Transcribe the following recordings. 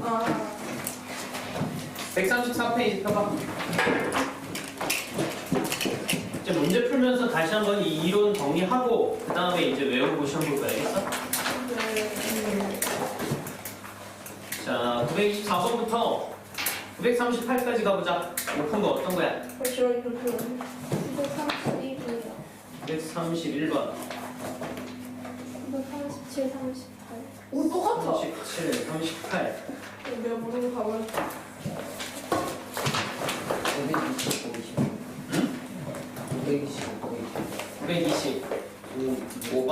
아, 134페이지 펴봐. 이제 문제 풀면서 다시 한번 이 이론 정리하고 그 다음에 이제 외우고 시험 볼 거야. 알겠어? 네. 자, 924번부터 938까지 가보자. 높은 거 어떤 거야? 잠시만요. 231이요. 931번. 237, 38. 오, 똑같아. 37, 38. 내가 모르는 거 가버렸다. 520, 520. 응? 520, 520. 925번.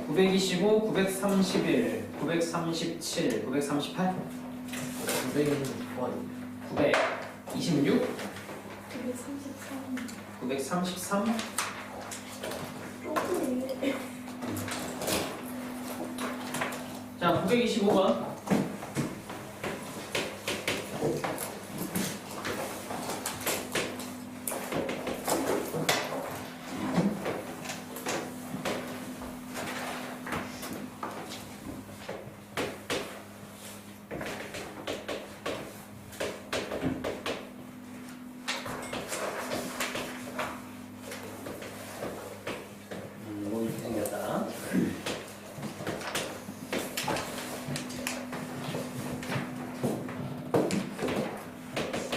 925, 931, 937, 938, 926번. 926, 233. 933. 조금 자, 925번. 뭐 이렇게 생겼다.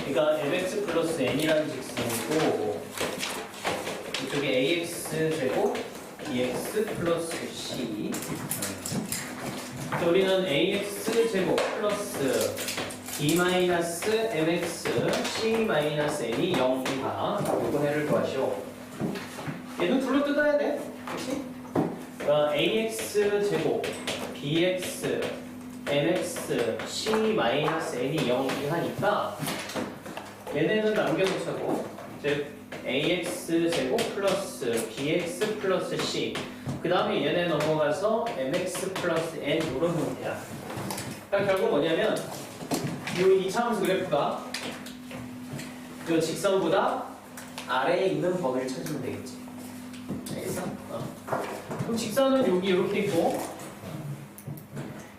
그러니까 mx 플러스 n이라는 직선이고 이쪽에 ax 제곱 bx 플러스 c. 우리는 ax 제곱 플러스 b 마이너스 mx c 마이너스 n이 0 이하. 이거 해를 구하시오. 얘는 둘로 뜯어야 돼. 그렇지? ax 제곱 bx mx c 마이너스 n이 0 이하니까 얘네는 남겨놓자고. 즉 ax 제곱 플러스 bx 플러스 c. 그 다음에 얘네 넘어가서 mx 플러스 n 이런 형태야. 그러니까 결국 뭐냐면 이 2차함수 그래프가 이 직선보다 아래에 있는 범위를 찾으면 되겠지. 알겠어? 그럼 직선은 여기 이렇게 있고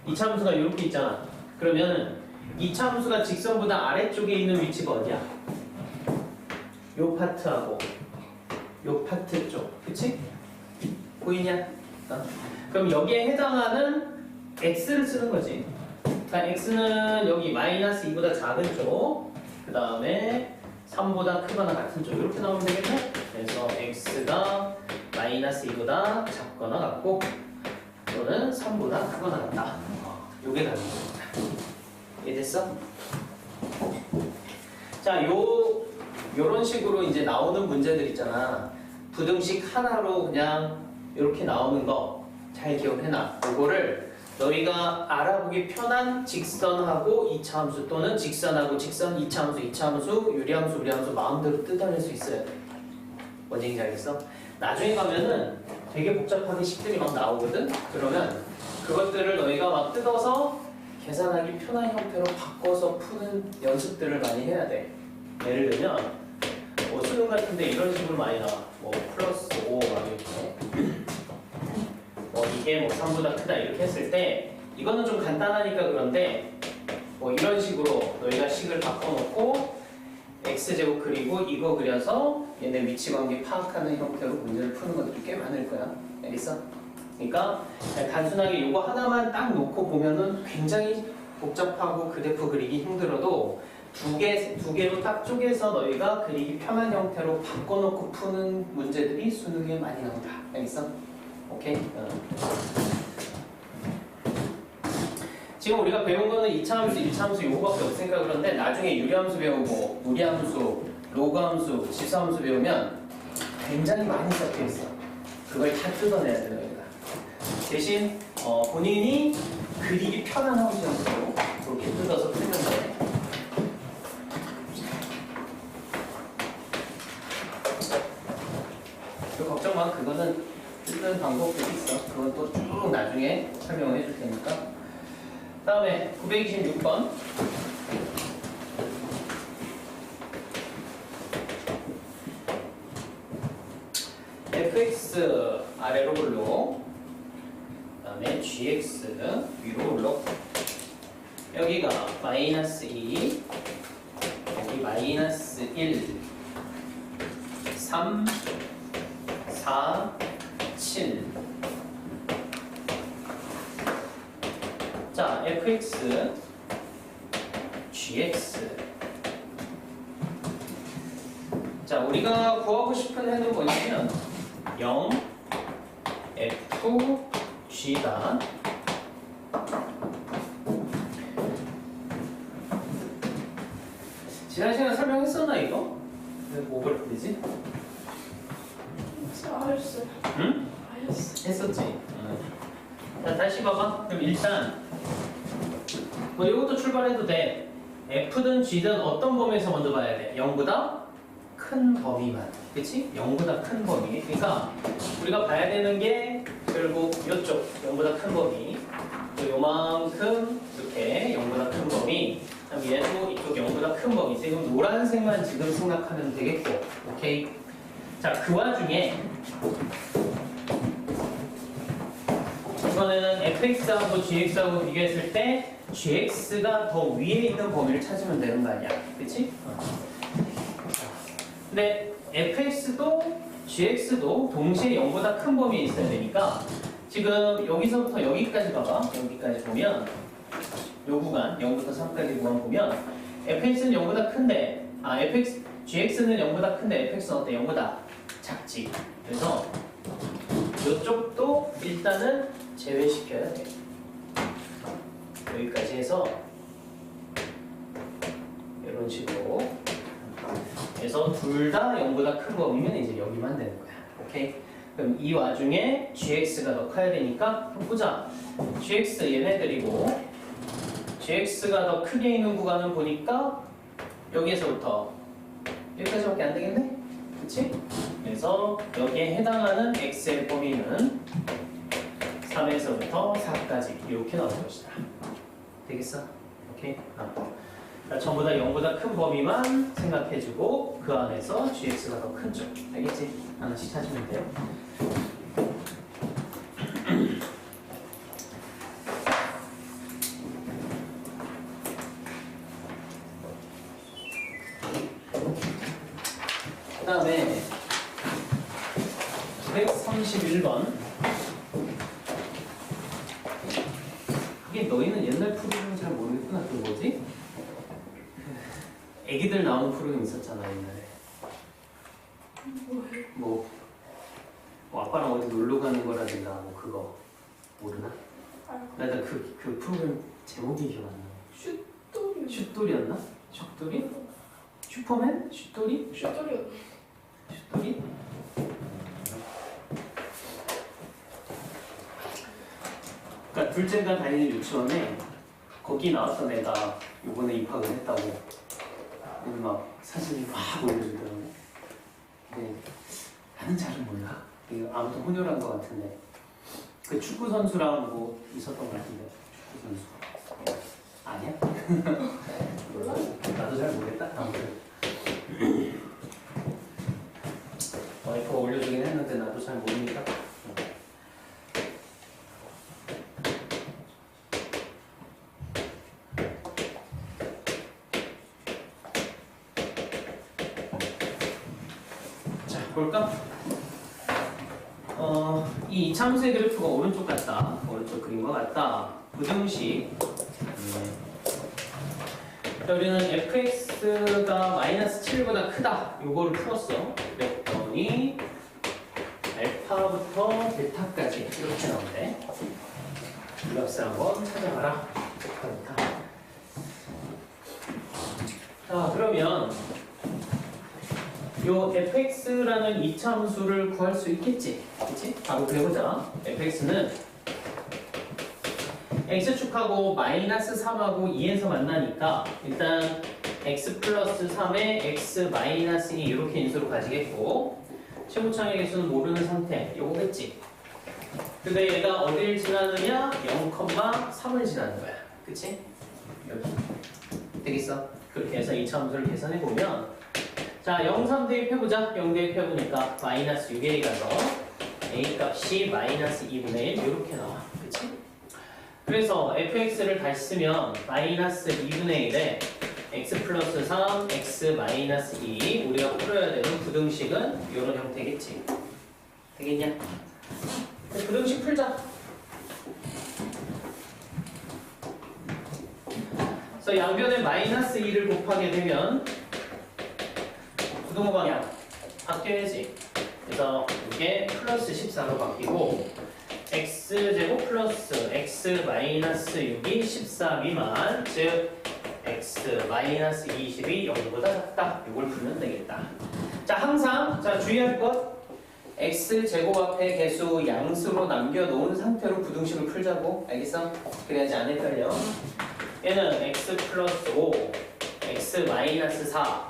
2차함수가 이렇게 있잖아. 그러면 2차함수가 직선보다 아래쪽에 있는 위치가 어디야? 요 파트하고 요 파트 쪽. 그치? 보이냐? 그럼 여기에 해당하는 x를 쓰는 거지. 그러니까 x는 여기 마이너스 2보다 작은 쪽, 그 다음에 3보다 크거나 같은 쪽 이렇게 나오면 되겠네? 그래서 x가 마이너스 2보다 작거나 같고 또는 3보다 크거나 같다. 요게 답입니다. 이해됐어? 자, 요런 식으로 이제 나오는 문제들 있잖아. 부등식 하나로 그냥 이렇게 나오는 거 잘 기억해놔. 요거를 너희가 알아보기 편한 직선하고 2차 함수 또는 직선하고 직선 2차 함수, 2차 함수, 유리함수, 우리함수 마음대로 뜯어낼 수 있어야 돼. 뭔 얘기인지 알겠어? 나중에 가면은 되게 복잡하게 식들이 막 나오거든? 그러면 그것들을 너희가 막 뜯어서 계산하기 편한 형태로 바꿔서 푸는 연습들을 많이 해야 돼. 예를 들면 뭐 수능 같은데 이런 식으로 많이 나와. 뭐 플러스 5 막 이렇게. 뭐 이게 뭐 3보다 크다 이렇게 했을 때 이거는 좀 간단하니까 그런데 뭐 이런 식으로 너희가 식을 바꿔놓고 x제곱 그리고 이거 그려서 얘네 위치관계 파악하는 형태로 문제를 푸는 것들이 꽤 많을 거야. 알겠어? 그러니까 단순하게 이거 하나만 딱 놓고 보면은 굉장히 복잡하고 그래프 그리기 힘들어도 두 개로 딱 쪼개서 너희가 그리기 편한 형태로 바꿔놓고 푸는 문제들이 수능에 많이 나온다. 알겠어? 오케이? 지금 우리가 배운 거는 2차 함수, 1차 함수 요거밖에 없으니까 그런데 나중에 유리함수 배우고 무리함수, 로그함수, 지수함수 배우면 굉장히 많이 섞여 있어. 그걸 다 뜯어내야 돼, 너희가. 대신 본인이 그리기 편한 함수형으로 그렇게 뜯어서 풀면 돼. 그 걱정 마. 그거는 뜯는 방법들이 있어. 그건 또 쭉 나중에 설명을 해줄 테니까. 다음에 926번. fx 아래로 볼로 다음에 gx 위로 올라오고 여기가 마이너스 2 여기 마이너스 1 3 4 7 자, fx gx 자, 우리가 구하고 싶은 해는 뭐냐면 0 f g다 지난 시간에 설명했었나 이거? 뭐 그랬지? 알았어. 응? 알았어. 했었지. 자, 다시 봐봐. 그럼 일단 뭐 이것도 출발해도 돼. F든 G든 어떤 범위에서 먼저 봐야 돼? 0보다 큰 범위만. 그치? 0보다 큰 범위. 그러니까 우리가 봐야 되는 게 결국 이쪽 0보다 큰 범위. 또 요만큼 이렇게 0보다 큰 범위. 그다음 얘도 이쪽 0보다 큰 범위. 지금 노란색만 지금 생각하면 되겠고. 오케이? 자, 그 와중에 이번에는 fx하고 gx하고 비교했을 때 gx가 더 위에 있는 범위를 찾으면 되는 거 아니야? 그치? 근데 fx도 gx도 동시에 0보다 큰 범위에 있어야 되니까 지금 여기서부터 여기까지 봐봐. 여기까지 보면 요 구간 0부터 3까지 구간 보면 fx는 0보다 큰데 gx는 0보다 큰데 fx는 어때? 0보다 작지. 그래서 이쪽도 일단은 제외시켜야 돼. 여기까지 해서 이런 식으로 그래서 둘 다 0보다 큰 범위면 이제 여기만 되는 거야. 오케이? 그럼 이 와중에 gx가 더 커야 되니까 한번 보자. gx 얘네들이고 gx가 더 크게 있는 구간은 보니까 여기에서부터 여기까지밖에 안 되겠네? 그치? 그래서 여기에 해당하는 x의 범위는 3에서부터 4까지 이렇게 나올 것이다. 되겠어? 오케이? 자, 전부 다 0보다 큰 범위만 생각해주고 그 안에서 gx가 더 큰 쪽. 알겠지? 하나씩 찾으면 돼요. 그 다음에 931번 그게 너희는 옛날 프로그램 잘 모르겠구나. 그 뭐지? 애기들 나오는 프로그램 있었잖아 옛날에. 뭐 아빠랑 어디 놀러 가는 거라든가 뭐 그거 모르나? 나 그 프로그램 제목이 기억 안 나. 슛돌이. 슛돌이었나? 슛돌이? 슈퍼맨? 슛돌이? 슛돌이. 슛돌이? 그러니까 둘째가 다니는 유치원에 거기 나왔던 애가 이번에 입학을 했다고 오늘 막 사진을 막 올려주더라고. 근데 나는 잘은 몰라. 이거 아무튼 혼혈한 것 같은데 그 축구 선수랑 뭐 있었던 것 같은데 축구 선수 아니야? 몰라? 나도 잘 모르겠다. 아무튼 와이프가 올려주긴 했는데 나도 잘 모르니까. 자, 볼까? 이 이참수의 그래프가 오른쪽 같다. 오른쪽 그린 것 같다. 부등식. 자, 우리는 fx가 마이너스 7보다 크다. 요거를 풀었어. 그랬더니 알파부터 베타까지 이렇게 나오는데 이 값을 한번 찾아봐라. 베타. 자, 그러면 요 fx라는 이차함수를 구할 수 있겠지? 그치? 바로 그려보자. fx는 x축하고 마이너스 3하고 2에서 만나니까 일단 x 플러스 3에 x 마이너스 2 이렇게 인수로 가지겠고 최고창의 개수는 모르는 상태 요거겠지? 근데 얘가 어디를 지나느냐? 0,3을 지나는 거야. 그치? 여기 되겠어? 그렇게 해서 이차함수를 계산해보면 자, 0, 3 대입해보자. 0 대입해보니까 마이너스 6에 가서 a 값이 마이너스 2분의 1 이렇게 나와. 그치? 그래서 fx를 다시 쓰면 마이너스 2분의 1에 x 플러스 3, x 마이너스 2 우리가 풀어야 되는 부등식은 이런 형태겠지. 되겠냐? 부등식 풀자. 그래서 양변에 마이너스 2를 곱하게 되면 부등호 방향 바뀌어야지. 그래서 이게 플러스 14로 바뀌고 x제곱 플러스 x 마이너스 6이 14 미만, 즉 x 마이너스 20이 0보다 작다. 이걸 풀면 되겠다. 자, 항상 자 주의할 것, x제곱 앞에 개수 양수로 남겨놓은 상태로 부등식을 풀자고. 알겠어? 그래야지 안 헷갈려. 얘는 x 플러스 5, x 마이너스 4.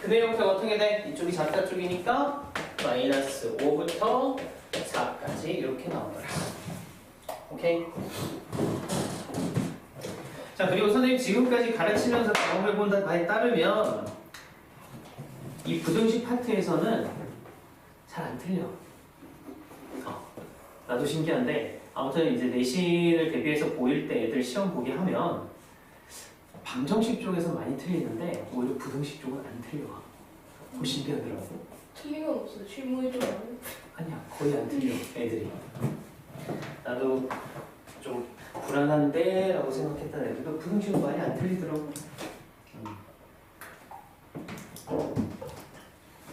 그대 형태가 어떻게 돼? 이쪽이 작다 쪽이니까 마이너스 5부터 4까지 이렇게 나오더라. 오케이? 자, 그리고 선생님 지금까지 가르치면서 경험해본 바에 따르면 이 부등식 파트에서는 잘 안 틀려. 나도 신기한데 아무튼 이제 내신을 대비해서 보일 때 애들 시험 보게 하면 방정식 쪽에서 많이 틀리는데 오히려 부등식 쪽은 안 틀려. 그거 신기하더라고. 틀린 건 없어요. 실무에 좀 안. 아니야, 거의 안 틀려 애들이. 나도 좀 불안한데 라고 생각했던 애들도 부등식은 많이 안 틀리더라고.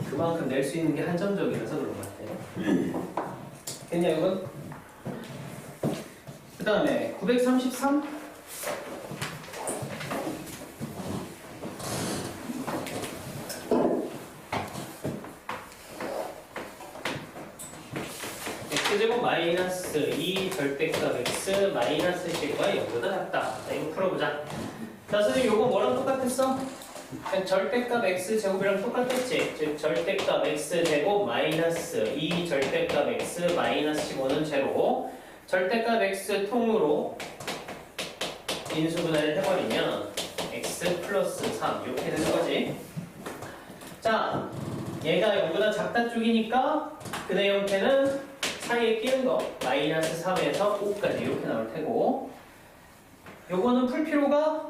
그만큼 낼 수 있는 게 한정적이라서 그런 것 같아요. 됐냐 이건? 그 다음에 933? x제곱 마이너스 2 절대값 x 마이너스 10과 0보다 작다. 자, 이거 풀어보자. 자, 선생님 이거 뭐랑 똑같았어? 절대값 x제곱이랑 똑같았지? 즉 절대값 x제곱 마이너스 2 절대값 x 마이너스 15는 제로. 절대값 x 통으로 인수분해를 해버리면 x 플러스 3 이렇게 되는 거지. 자, 얘가 0보다 작다 쪽이니까 그대 형태는 사이에 끼는 거 마이너스 3에서 5까지 이렇게 나올 테고, 요거는 풀 필요가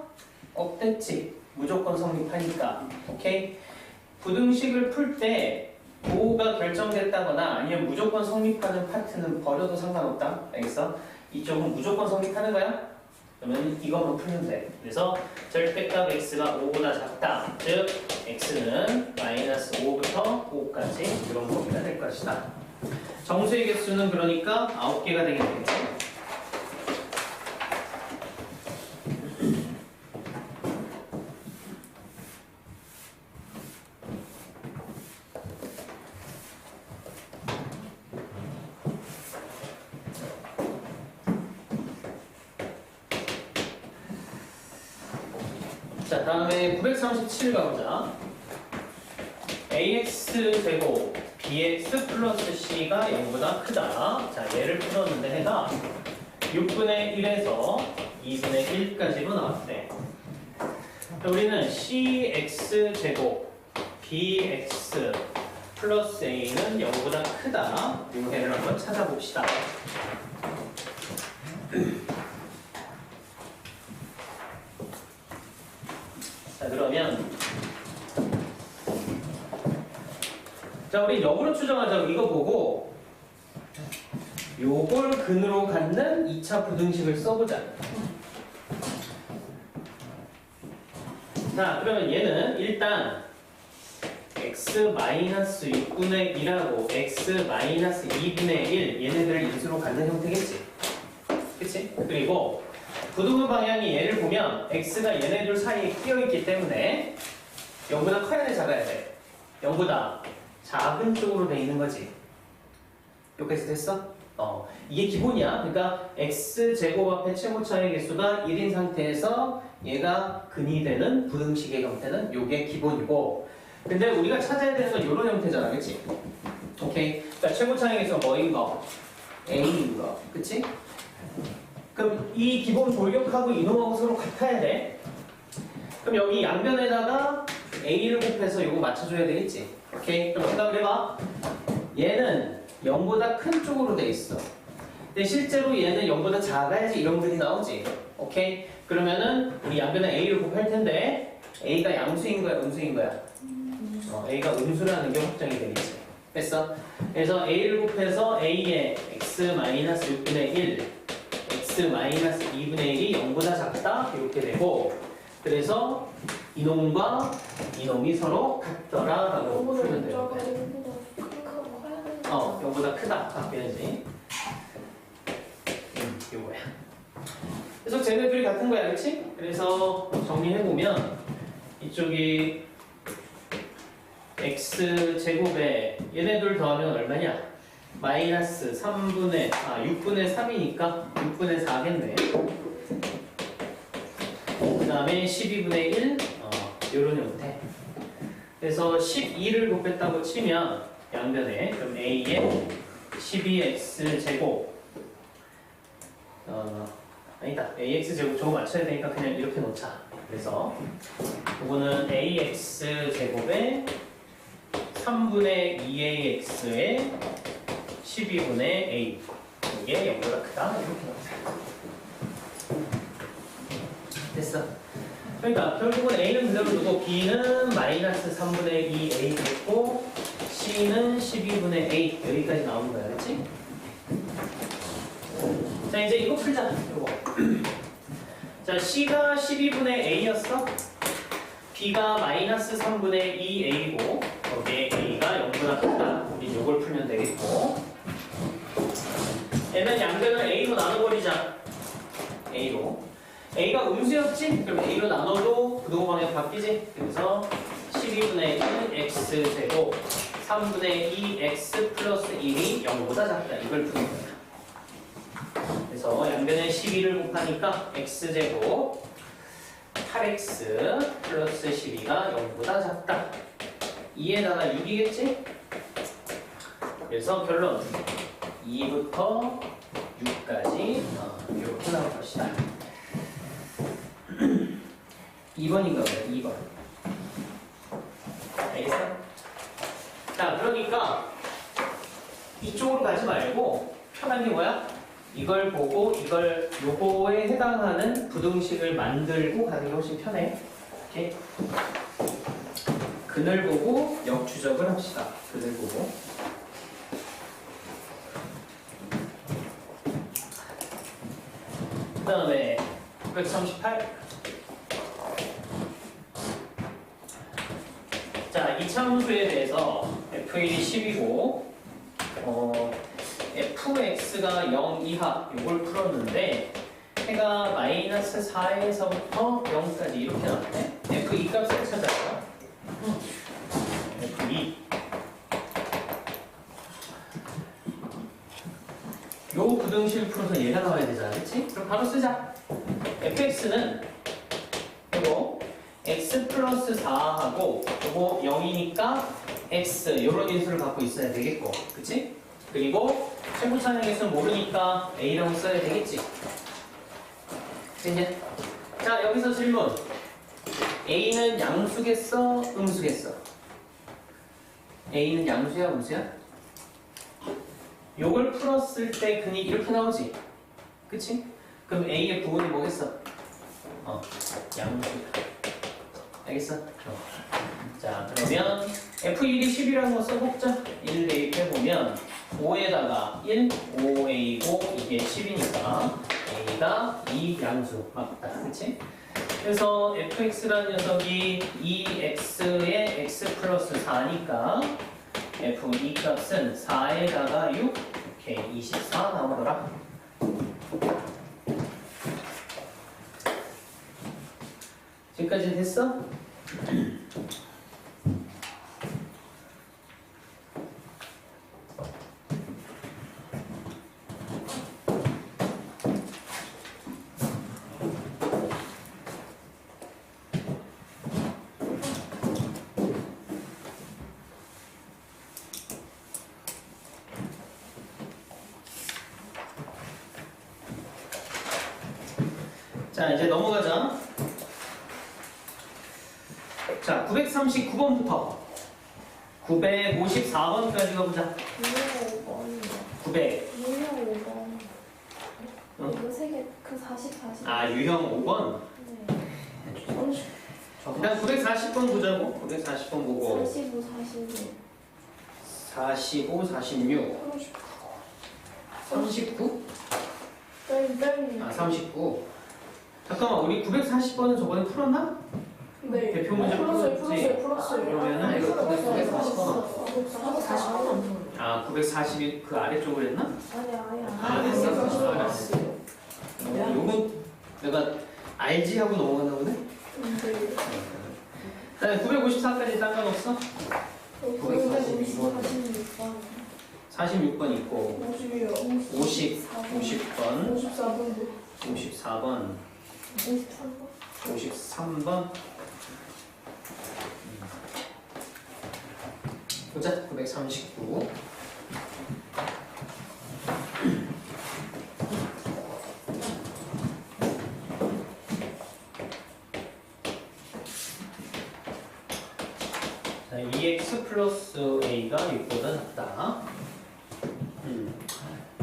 없댔지. 무조건 성립하니까. 오케이? 부등식을 풀 때 도가 결정됐다거나 아니면 무조건 성립하는 파트는 버려도 상관없다. 알겠어? 이쪽은 무조건 성립하는 거야? 그러면 이것만 풀면 돼. 그래서 절대값 x가 5보다 작다. 즉 x는 마이너스 5부터 5까지 이런 범위가 될 것이다. 정수의 개수는 그러니까 9개가 되게 되겠지. 자, 다음에 937 가보자. ax제곱 bx 플러스 c가 0보다 크다. 자, 얘를 풀었는데 해가 6분의 1에서 2분의 1까지로 나왔대. 자, 우리는 cx제곱 bx 플러스 a는 0보다 크다. 이 해를 한번 찾아봅시다. 자, 그러면 자, 우리 역으로 추정하자고. 이거 보고 요걸 근으로 갖는 2차 부등식을 써보자. 자, 그러면 얘는 일단 x-6분의 1하고 x-2분의 1 얘네들을 인수로 갖는 형태겠지. 그치? 그리고 부등호 방향이 얘를 보면 x가 얘네들 사이에 끼어있기 때문에 0보다 커야 돼, 작아야 돼? 0보다 작은 쪽으로 돼 있는 거지. 여기까지 됐어? 이게 기본이야. 그러니까 x제곱 앞에 최고차의 개수가 1인 상태에서 얘가 근이 되는 부등식의 형태는 요게 기본이고, 근데 우리가 찾아야 되는 건 요런 형태잖아. 그치? 오케이. 그러니까 최고차의 개수가 뭐인 거? a인 거. 그치? 그럼 이 기본 돌격하고 이놈하고 서로 같아야 돼. 그럼 여기 양변에다가 a를 곱해서 이거 맞춰줘야 되겠지. 오케이. 그럼 생각을 해봐. 얘는 0보다 큰 쪽으로 돼 있어. 근데 실제로 얘는 0보다 작아야지 이런 글이 나오지. 오케이? 그러면은 우리 양변에 A를 곱할 텐데 A가 양수인 거야, 음수인 거야? A가 음수라는 게 확정이 되겠지. 됐어? 그래서 A를 곱해서 A의 x-6분의 1, x-2분의 1이 0보다 작다 이렇게 되고, 그래서 이놈과 이놈이 서로 같더라 라고 풀면 돼요. 0보다 크다 바뀌는지. 이거야. 그래서 쟤네들이 같은 거야, 그렇지? 그래서 정리해보면 이쪽이 x제곱에 얘네들 더하면 얼마냐? 마이너스 6분의 3이니까 6분의 4겠네. 그 다음에 12분의 1 요런 형태. 그래서 12를 곱했다고 치면 양변에 그럼 a의 12x제곱 아니다. ax제곱 저거 맞춰야 되니까 그냥 이렇게 놓자. 그래서 이거는 ax제곱에 3분의 2ax에 12분의 a 이게 0보다 크다 이렇게 나오세요. 됐어. 그러니까 결국은 a는 그대로 두고 b는 마이너스 3분의 2a 됐고 c는 12분의 a 여기까지 나오는 거야, 그렇지? 자, 이제 이거 풀자. 이거. 자, c가 12분의 a였어. b가 마이너스 3분의 2a고 거기에 a가 0보다 크다. 우리 이걸 풀면 되겠고, 얘는 양변을 a로 나눠버리자. a로. a가 음수였지? 그럼 a로 나눠도 부등호 방향 바뀌지? 그래서 12분의 1 x제곱 3분의 2x 플러스 1이 0보다 작다. 이걸 푸는 거야. 그래서 양변에 12를 곱하니까 x제곱 8x 플러스 12가 0보다 작다. 2에다가 6이겠지? 그래서 결론 2부터 6까지 이렇게 나올 것이다. 2번인가 보다. 2번. 알겠어? 자, 그러니까 이쪽으로 가지 말고 편한 게 뭐야? 이걸 보고 이걸 요거에 해당하는 부등식을 만들고 가는 게 훨씬 편해. 오케이? 근을 보고 역추적을 합시다. 근을 보고. 그 다음에 938. 자, 이차함수에 대해서 f1이 10이고 fx가 0 이하 이걸 풀었는데 해가 마이너스 4에서부터 0까지 이렇게 나왔네. f2 값을 찾아요. f2 요 부등식을 풀어서 얘가 나와야 되잖아, 그치? 그럼 바로 쓰자. fx는 이거 x 플러스 4하고 이거 0이니까 x 요런 인수를 갖고 있어야 되겠고, 그치? 그리고 최고차량에서는 모르니까 a라고 써야 되겠지. 이제 자, 여기서 질문. a는 양수겠어? 음수겠어? a는 양수야? 음수야? 요걸 풀었을 때 근이 이렇게 나오지? 그치? 그럼 a의 부분이 뭐겠어? 양수야. 알겠어? 자, 그러면 f1이 10이라는 거 써먹자. 1 대입해보면 5에다가 1, 5a고 이게 10이니까 a가 2양수 맞다. 그치? 그래서 fx라는 녀석이 2x의 x 플러스 4니까 f2 값은 4에다가 6, 오케이, 24 나오더라. 지금까지 됐어? 자, 이제 넘어가자. 자, 939번부터 954번까지 가보자. 900. 3개 그 40, 40. 아, 유형 5번? 네. 30, 일단 940번 보자고. 940번 보고 45, 46. 45, 46 39? 땡. 아, 39. 잠깐만, 우리 940번은 저번에 풀었나? 네. 대표 문제 풀었지? 풀었어요. 그러면은 이거 940번. 아, 940이 그 아래쪽으로 했나? 아니야. 됐어. 알았어. 요건 내가 알지 하고 넘어갔나 보네? 네. 그다음에 954까지 딴 건 없어? 946번. 46번 있고 50이요. 50번 54번도. 54번 53번. 53번 보자. 939 자, 2x 플러스 a가 6보다 작다.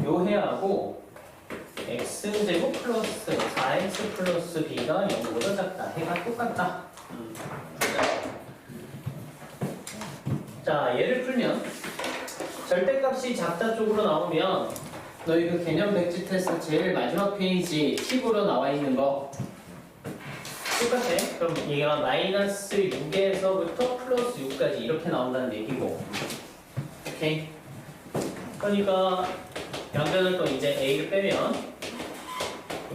요 해하고 x제곱 플러스 4x 플러스 b가 0보다 작다. 해가 똑같다. 자, 얘를 풀면 절대값이 작다 쪽으로 나오면 너희 그 개념 백지 테스트 제일 마지막 페이지 팁으로 나와 있는 거 똑같아. 그럼 얘가 마이너스 6에서부터 플러스 6까지 이렇게 나온다는 얘기고. 오케이? 그러니까 양변을 또 이제 a를 빼면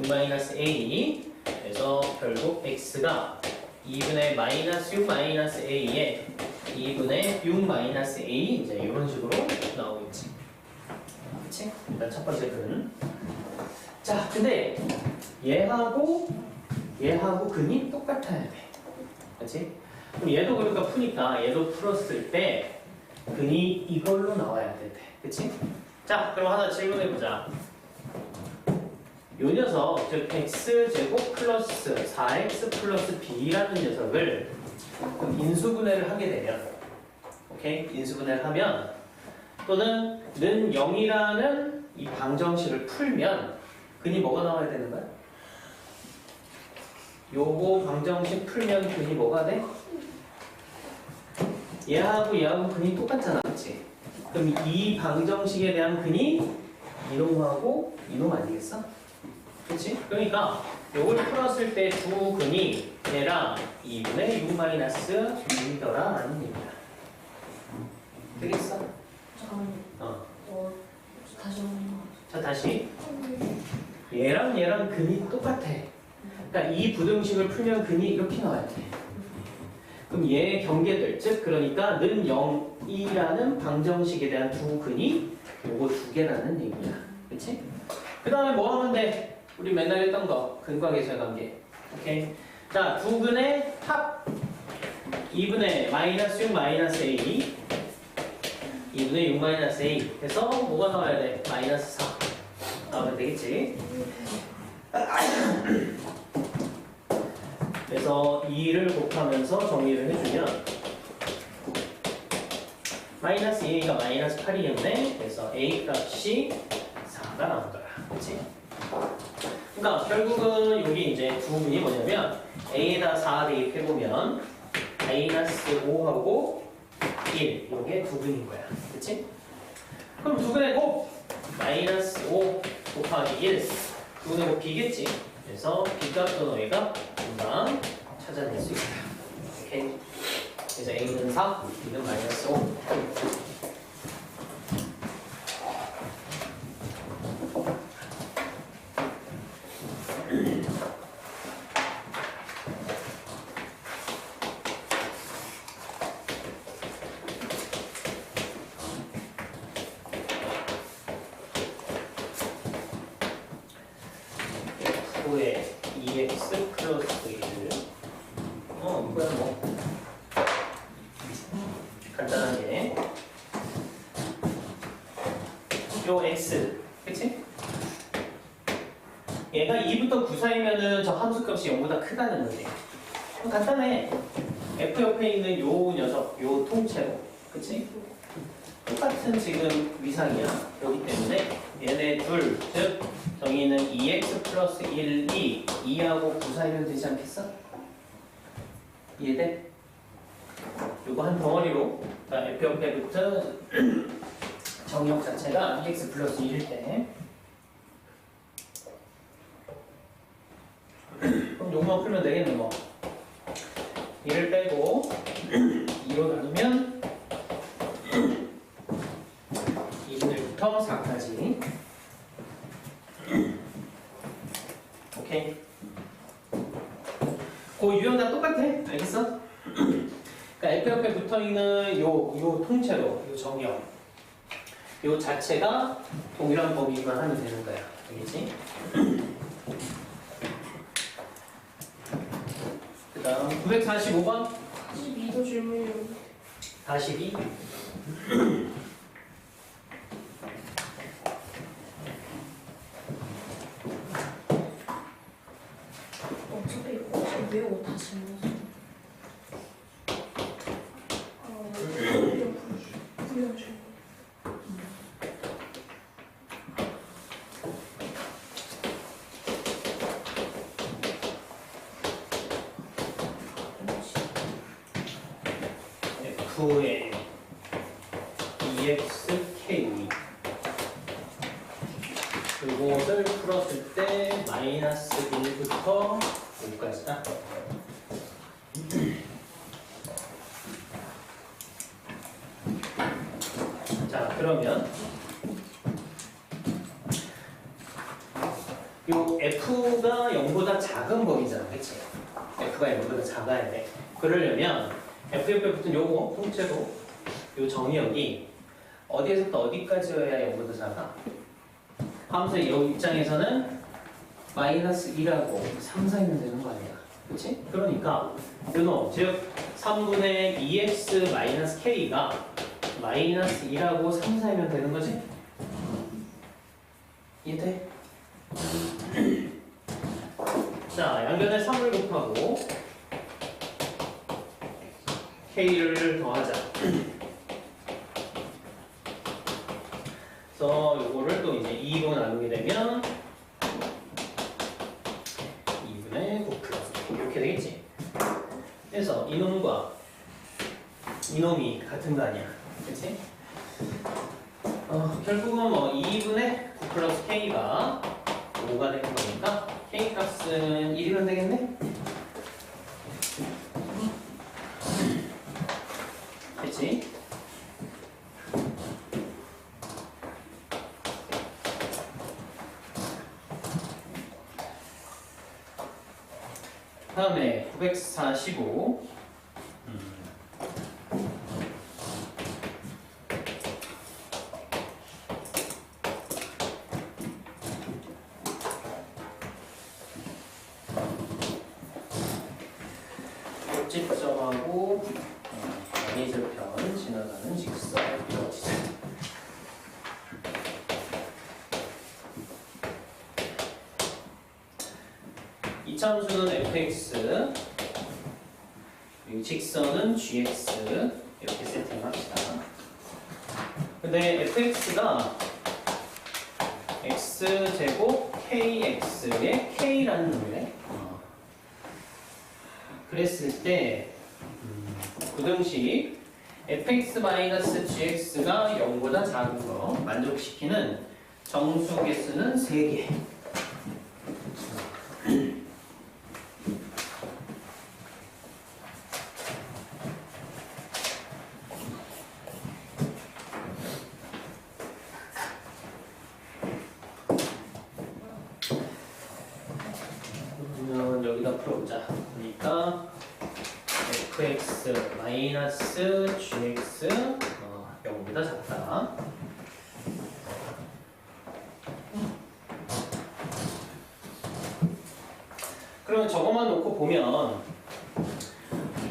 6 마이너스 a 그래서 결국 x가 2분의 마이너스 6 마이너스 a에 2분의 6 마이너스 a 이제 이런 식으로 나오겠지. 그치? 일단 첫 번째 근. 자, 근데 얘하고 근이 똑같아야 돼. 그치? 그럼 얘도 그러니까 푸니까 얘도 풀었을 때 근이 이걸로 나와야 돼. 그치? 자, 그럼 하나 질문해보자. 요 녀석, 즉 x제곱 플러스 4x 플러스 b라는 녀석을 인수분해를 하게 되면, 오케이? 인수분해를 하면 또는 는 0이라는 이 방정식을 풀면 근이 뭐가 나와야 되는 거야? 요거 방정식 풀면 근이 뭐가 돼? 얘하고 근이 똑같잖아, 그치? 그럼 이 방정식에 대한 근이 이놈하고 이놈 아니겠어? 그치? 그러니까 요걸 풀었을 때 두 근이 얘랑 2분의 6 마이너스 6이더라 라는 얘기야. 되겠어? 다시 한번. 자, 다시 얘랑 근이 똑같아. 그러니까 이 부등식을 풀면 근이 이렇게 나와야 돼. 그럼 얘의 경계들, 즉 그러니까 는 0이라는 방정식에 대한 두 근이 요거 두 개라는 얘기야. 그치? 그 다음에 뭐 하면 돼? 우리 맨날 했던 거, 근과 계수의 관계. 오케이? 자, 두 근의 합 2분의 마이너스 6 마이너스 a 2분의 6 마이너스 a 해서 뭐가 나와야 돼? 마이너스 4 나오면 되겠지? 그래서 2를 곱하면서 정리를 해주면 마이너스 2가 마이너스 8이겠네. 그래서 a 값이 4가 나온 거야. 그렇지? 그러니까 결국은 여기 이제 두 분이 뭐냐면 a에다 4 대입해보면 마이너스 5하고 1 이게 두 분인 거야. 그렇지? 그럼 두 분의 곱 마이너스 5 곱하기 1 두 분의 곱 b겠지? 그래서 b값도 너희가 금방 찾아낼 수 있다. 오케이? 그래서 a는 4, b는 마이너스 5. F의 2x 플러스 1 이거야 뭐 간단하게 요 x 그치? 얘가 2부터 9 사이면은 저 함수값이 0보다 크다는 거지. 간단해. f 옆에 있는 요 녀석 요 통째로 그치? 똑같은 지금 위상이야. 그렇기 때문에 얘네 둘, 즉 정의는 2x 플러스 1이 2하고 9 사이면 되지 않겠어? 이해돼? 요거 한 덩어리로 f 옆에부터 정의역 자체가 2x 플러스 1일 때 그럼 요거만 풀면 되겠네 뭐. 1을 빼고 2로 나누면 2분의1부터 4까지. 오케이. 그 유형 다 똑같아. 알겠어? 그러니까 F 옆에 붙어있는 요 통째로 요 정의역 요 자체가 동일한 범위만 하면 되는 거야. 알겠지? 그 다음 945번 42도 질문이 42. 어차피 이거 외우고 다 질문했어. 구형 질문. F의 EXK 그것을 풀었을 때 마이너스 1부터 5까지다. 자, 그러면 요 F가 0보다 작은 범위잖아, 그치? F가 0보다 작아야 돼. 그러려면 F 옆에 붙은 요거 통째로 요 정의역이 어디에서부터 어디까지여야 0보다 작아? 함수의 요 입장에서는 마이너스 1하고 3 사이면 되는 거 아니야? 그치? 그러니까 요놈, 즉 3분의 2x 마이너스 k가 마이너스 1하고 3 사이면 되는 거지? 이해돼? 자, 양변에 3을 곱하고 k를 더하자. 그래서 요거를 또 이제 2로 나누게 되면 2분의 9 플러스 이렇게 되겠지. 그래서 이놈과 이놈이 같은 거 아니야, 그렇지? 결국은 뭐 2분의 9 플러스 k가 5가 되는 거니까 k 값은 1이면 되겠네? 그치? 다음에 945 접지점하고 예절편 지나가는 직선 이루어지죠. 이참수는 fx, 그리고 직선은 gx 이렇게 세팅합시다. 근데 fx가 x제곱 kx의 k라는 놈이래. 그랬을 때 부등식 fx-gx가 0보다 작은 거 만족시키는 정수 개수는 3개. 그러면 여기다 풀어보자. 그러니까 fx 마이너스 gx 0보다 작다. 그러면 저것만 놓고 보면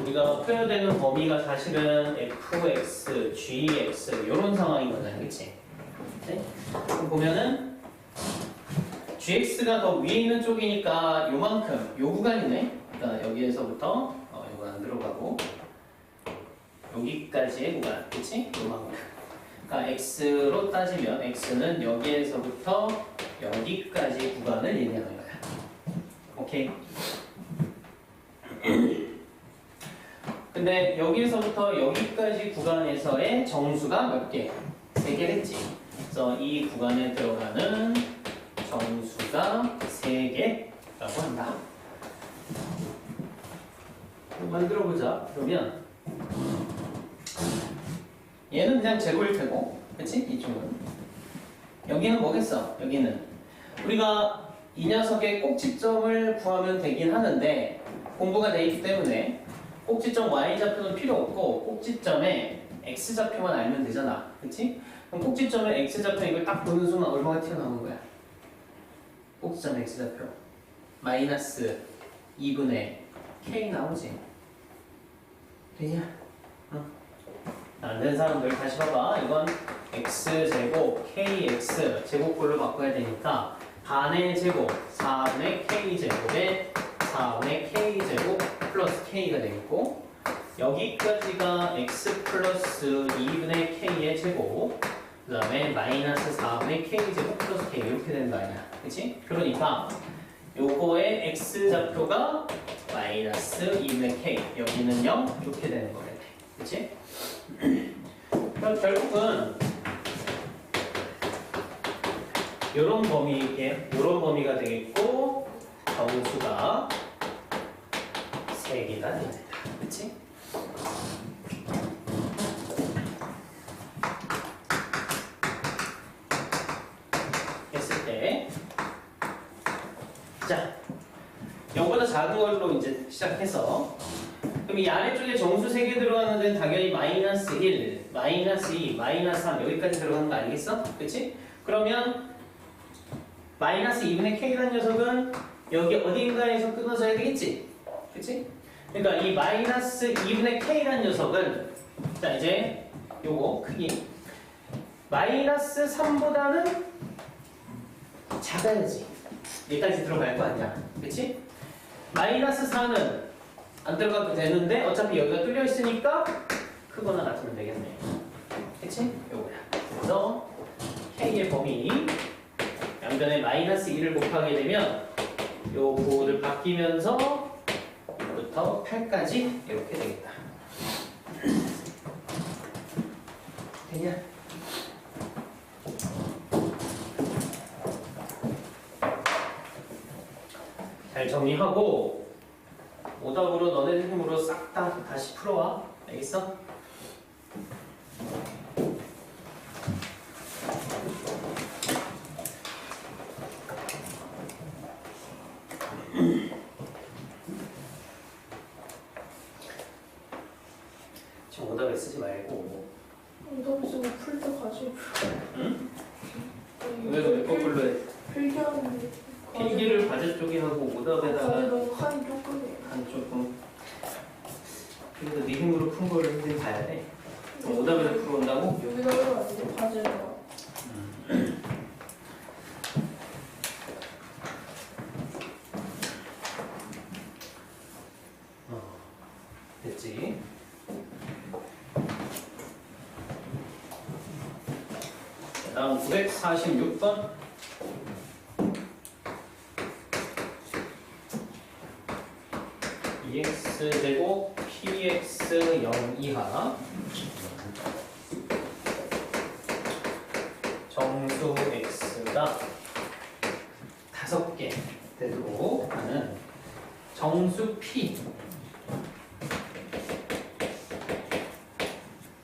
우리가 풀어야 되는 범위가 사실은 fx, gx 이런 상황인 거잖아요, 그치? 네? 그럼 보면은 gx가 더 위에 있는 쪽이니까 요만큼, 요 구간이네. 그러니까 여기에서부터 요거 안 들어가고 여기까지의 구간, 그치? 요만큼. 그러니까 x로 따지면 x는 여기에서부터 여기까지 구간을 얘기하는 거야. 오케이? 근데 여기서부터 여기까지 구간에서의 정수가 몇 개? 3개랬지. 그래서 이 구간에 들어가는 정수가 3개라고 한다. 만들어보자. 그러면 얘는 그냥 제곱일 테고, 그치? 이쪽은. 여기는 뭐겠어? 여기는 우리가 이 녀석의 꼭지점을 구하면 되긴 하는데 공부가 돼 있기 때문에 꼭지점 y좌표는 필요 없고 꼭지점에 x좌표만 알면 되잖아. 그치? 그럼 꼭지점에 x좌표 이걸 딱 보는 순간 얼마가 튀어나오는 거야? 꼭지점 x좌표 마이너스 2분의 k 나오지? 되냐? 안 된 사람들 다시 봐봐. 이건 x제곱 kx 제곱꼴로 바꿔야 되니까 반의 제곱 4분의 k제곱에 4분의 k제곱 플러스 k가 되겠고 여기까지가 x 플러스 2분의 k의 제곱 그 다음에 마이너스 4분의 k제곱 플러스 k 이렇게 되는 거 아니야. 그치? 그러니까 요거의 x좌표가 마이너스 2분의 k 여기는 0 이렇게 되는 거래. 그치? 그럼 결국은 요런 범위가 되겠고 정수가 3개가 됩니다. 그치? 했을 때 자, 요거보다 작은 걸로 이제 시작해서 그럼 이 아래쪽에 정수 3개 들어가는 데는 당연히 마이너스 1, 마이너스 2, 마이너스 3 여기까지 들어가는 거 아니겠어? 그치? 그러면 마이너스 2분의 k라는 녀석은 여기 어딘가에서 끊어져야 되겠지? 그치? 그러니까 이 마이너스 2분의 k라는 녀석은 자 이제 요거 크기 마이너스 3보다는 작아야지 여기까지 들어갈 거 아니야. 그치? 마이너스 4는 안 들어가도 되는데 어차피 여기가 뚫려 있으니까 크거나 같으면 되겠네. 그치? 요거야. 그래서 k의 범위 양변에 마이너스 2를 곱하게 되면 요 부호를 바뀌면서 부터 8까지 이렇게 되겠다. 되냐? 잘 정리하고 오답으로 너네 힘으로 싹 다 다시 풀어와. 알겠어? 지금 오답에 쓰지 말고. 오답 쓰고 풀 때 가지고. 응? 왜 거꾸로 해? 필기하는데. 필기를 과제 쪽에 하고 오답에다가 과제 너무 한이 조금이에요. 한 조금. 그래도 네 힘으로 푼 거를 근데 봐야 돼. 그럼 오답에다 풀어온다고? 여기다 해가지고 과제가. 됐지? 다음 946번. EX제곱 PX 0 이하 정수 X가 5개 되도록 하는 정수 P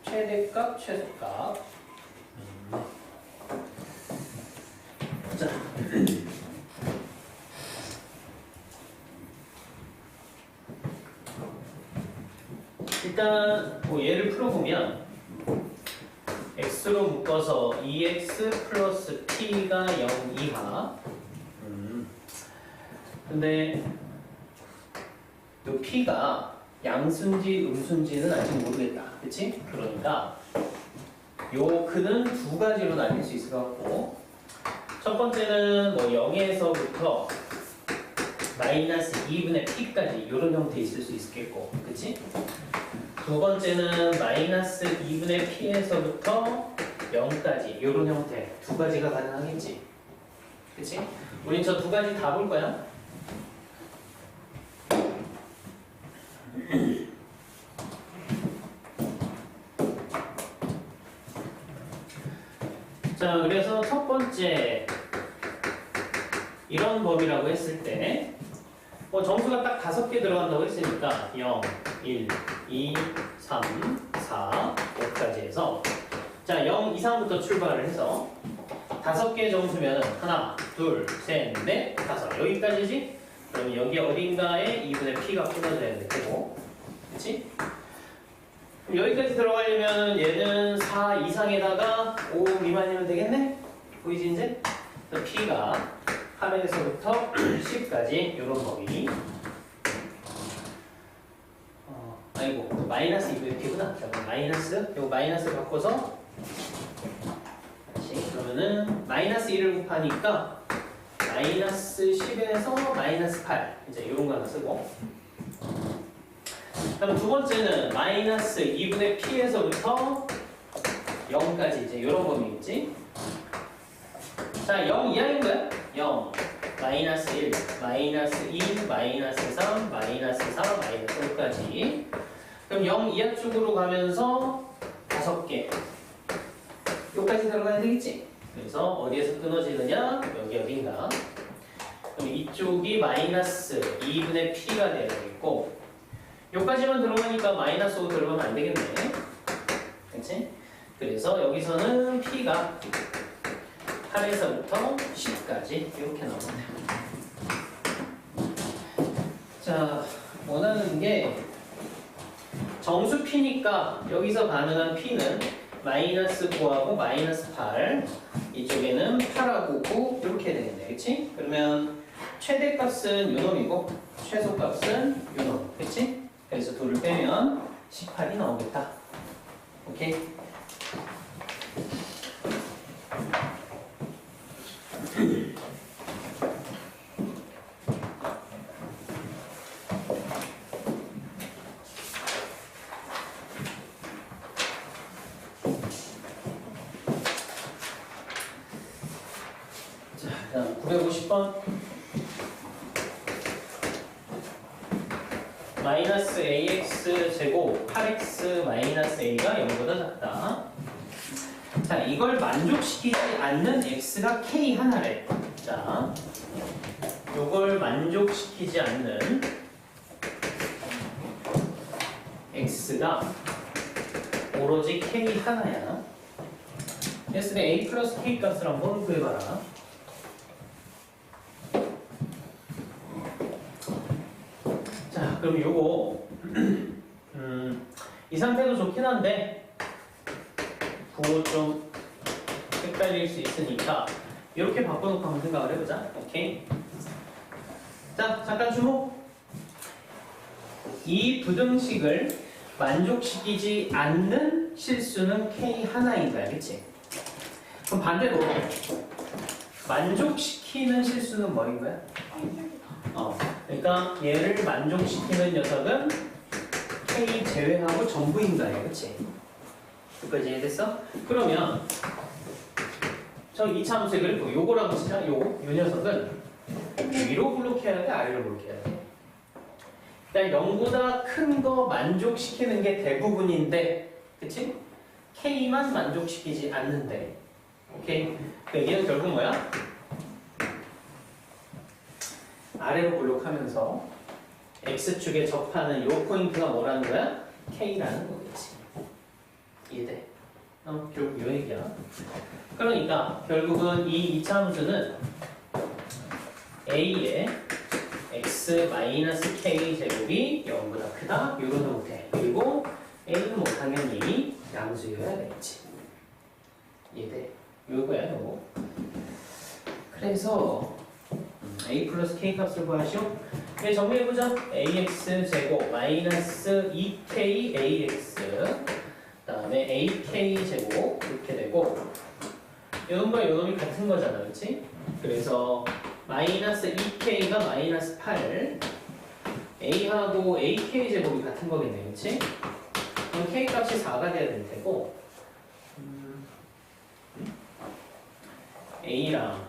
최대값 최소값 자 일단 뭐 얘를 풀어보면 x로 묶어서 2x 플러스 p가 0 이하 근데 이 p가 양수인지 음수인지는 아직 모르겠다. 그치? 그러니까 요 근은 두 가지로 나뉠 수 있을 것 같고 첫 번째는 뭐 0에서부터 마이너스 2분의 p까지 이런 형태 있을 수 있겠고 그치? 두 번째는 마이너스 2분의 p에서부터 0까지 이런 형태 두 가지가 가능하겠지. 그치? 우린 저 두 가지 다 볼 거야. 자, 그래서 첫 번째 이런 법이라고 했을 때 점수가 딱 5개 들어간다고 했으니까 0, 1, 2, 3, 4, 5까지 해서 자, 0 이상부터 출발을 해서 5개 점수면 하나, 둘, 셋, 넷, 다섯 여기까지지? 그럼 여기 어딘가에 2분의 p가 끊어져야 될 테고 그치? 그럼 여기까지 들어가려면 얘는 4 이상에다가 5 미만이면 되겠네? 보이지 이제? 그래서 p가 8에서부터 10까지 이런 범위 아이고 마이너스 2분의 p구나. 자 그럼 마이너스 이거 마이너스 바꿔서 다시 그러면은 마이너스 1을 곱하니까 마이너스 10에서 마이너스 8 이제 이런 거 하나 쓰고 그럼 두 번째는 마이너스 2분의 p에서부터 0까지 이제 이런 범위겠지? 자 0 이하인 거야? 0 마이너스 1 마이너스 2 마이너스 3 마이너스 4 마이너스 5까지 그럼 0 이하 쪽으로 가면서 5개 여기까지 들어가야 되겠지? 그래서 어디에서 끊어지느냐? 여기 어딘가 그럼 이쪽이 마이너스 2분의 p가 되야 되겠고 여기까지만 들어가니까 마이너스 5 들어가면 안 되겠네 그치? 그래서 여기서는 p가 8에서부터 10까지 이렇게 나오네요. 자, 원하는 게 정수 p니까 여기서 가능한 p는 마이너스 9하고 마이너스 8 이쪽에는 8하고 9 이렇게 되겠네. 그치? 그러면 최대값은 요놈이고 최소값은 요놈. 그치? 그래서 2를 빼면 18이 나오겠다. 오케이? 자, 그다음 950번 마이너스 ax 제곱 8x 마이너스 a가 0보다 작다. 자, 이걸 만족시키지 않는 x가 k 하나래. 자, 요걸 만족시키지 않는 x가 오로지 k 하나야. 그래서 a 플러스 k 값을 한번 구해봐라. 자, 그럼 요거 이 상태도 좋긴 한데 그거 좀 헷갈릴 수 있으니까 이렇게 바꿔놓고 한번 생각을 해보자. 오케이. 자, 잠깐 주목. 이 부등식을 만족시키지 않는 실수는 k 하나인 거야, 그치? 그럼 반대로 만족시키는 실수는 뭐인 거야? 그러니까 얘를 만족시키는 녀석은 k 제외하고 전부인 거야, 그치? 여기까지 이해됐어? 그러면 저 2차 함수의 그래프 요거라고 치자. 요 녀석은 위로 블록해야 돼? 아래로 블록해야 돼? 일단 0보다 큰 거 만족시키는 게 대부분인데 그치? K만 만족시키지 않는데 오케이? 그 얘기는 결국 뭐야? 아래로 블록하면서 X축에 접하는 요 포인트가 뭐라는 거야? K라는 거겠지. 이해돼? 결국 요 얘기야. 그러니까 결국은 이 2차 함수는 A의 x-k 제곱이 0보다 크다 이런 형태. 그리고 A는 뭐 당연히 양수여야 되겠지. 이해돼? 요거야 요거. 그래서 A 플러스 K 값을 구하시오. 네, 정리해보자. AX 제곱 마이너스 2K AX 그 다음에 AK 제곱 이렇게 되고 요놈과 요놈이 같은 거잖아, 그렇지? 그래서 마이너스 2K가 마이너스 8 A하고 AK 제곱이 같은 거겠네, 그렇지? 그럼 K 값이 4가 돼야 될 테고 A랑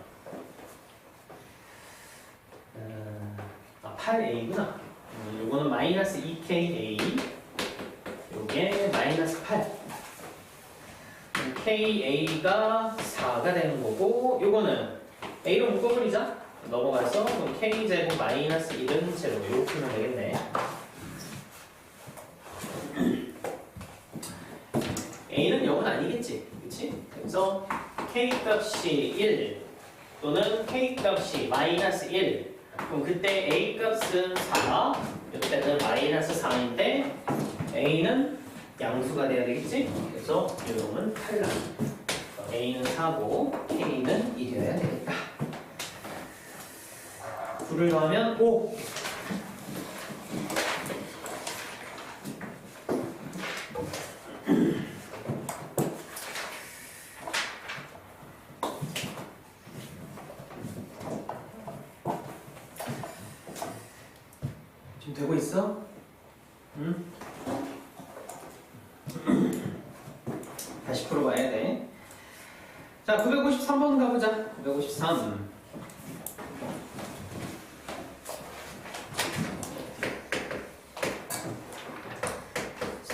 8A구나. 요거는 마이너스 2KA, 요게 마이너스 8. KA가 4가 되는 거고, 요거는 A로 묶어버리자. 넘어가서 그럼 K제곱 마이너스 1은 제로. 이렇게 하면 되겠네. A는 0은 아니겠지. 그치? 그래서 K값이 1 또는 K값이 마이너스 1. 그럼 그때 A값은 4, 이때는 마이너스 4인데 A는 양수가 돼야 되겠지? 그래서 요놈은 탈락. A는 4고 K는 1이어야 되겠다. 9를 더하면 5. 지금 되고 있어? 응? 다시 풀어봐야 돼. 자, 953번 가보자. 953.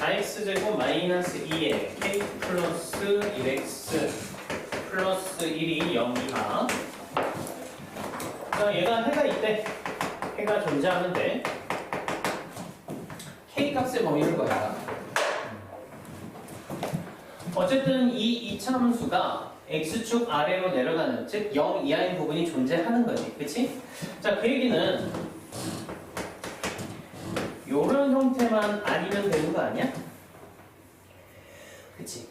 x제곱 마이너스 2에 k 플러스 1x 플러스 1이 0 이하. 자, 얘가 해가 있대. 해가 존재하는데 k 값의 범위를 구하라. 어쨌든 이 이차함수가 x축 아래로 내려가는, 즉 0 이하인 부분이 존재하는 거지. 그치? 자, 그 얘기는 요런 형태만 아니면 되는 거 아니야? 그치?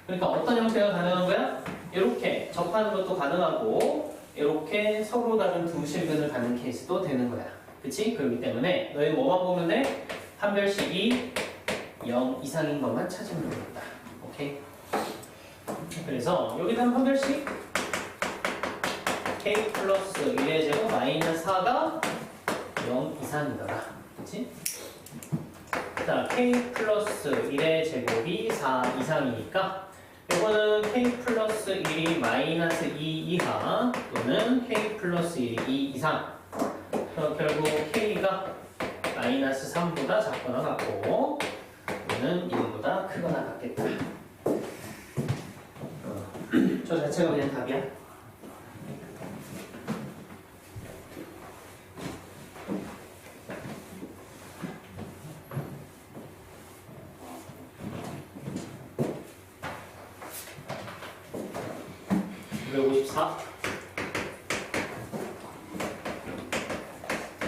그러니까 어떤 형태가 가능한 거야? 이렇게 접하는 것도 가능하고 이렇게 서로 다른 두 실근을 갖는 케이스도 되는 거야. 그치? 그렇기 때문에 너희 뭐만 보면 돼? 판별식이 0 이상인 것만 찾으면 되겠다. 오케이? 그래서 여기다 한 판별식 k 플러스 1의 제곱 마이너스 4가 0 이상이더라. 그치? 자, k 플러스 1의 제곱이 4 이상이니까 이거는 k 플러스 1이 마이너스 2 이하 또는 k 플러스 1이 2 이상. 결국 k가 마이너스 3보다 작거나 같고 또는 1보다 크거나 같겠다. 저 자체가 그냥 답이야.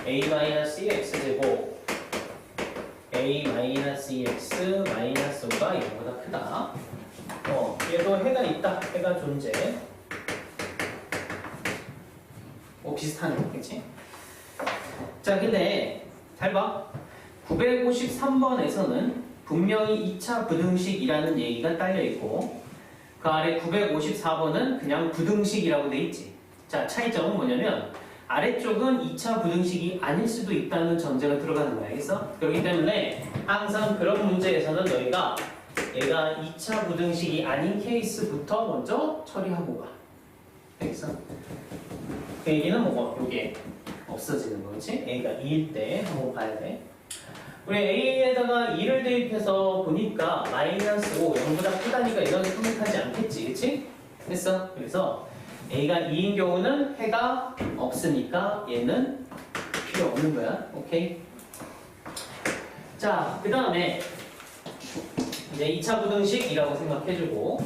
A-2x 제곱 A-2x 마이너스 5가 0보다 크다. 얘도 해가 있다. 해가 존재. 비슷하네. 그치? 자, 근데 잘 봐. 953번에서는 분명히 2차 부등식이라는 얘기가 딸려있고 그 아래 954번은 그냥 부등식이라고 돼 있지. 자, 차이점은 뭐냐면 아래쪽은 2차 부등식이 아닐 수도 있다는 전제가 들어가는 거야. 알겠어? 그렇기 때문에 항상 그런 문제에서는 너희가 얘가 2차 부등식이 아닌 케이스부터 먼저 처리하고 가. 알겠어? 그 얘기는 뭐고? 요게 없어지는 거지? A가 2일 때 한번 봐야 돼. 우리 A에다가 2를 대입해서 보니까 마이너스 5, 0보다 크다니까 이건 성립하지 않겠지, 그치? 됐어? 그래서 A가 2인 경우는 해가 없으니까 얘는 필요 없는 거야. 오케이? 자, 그 다음에 이제 2차 부등식이라고 생각해주고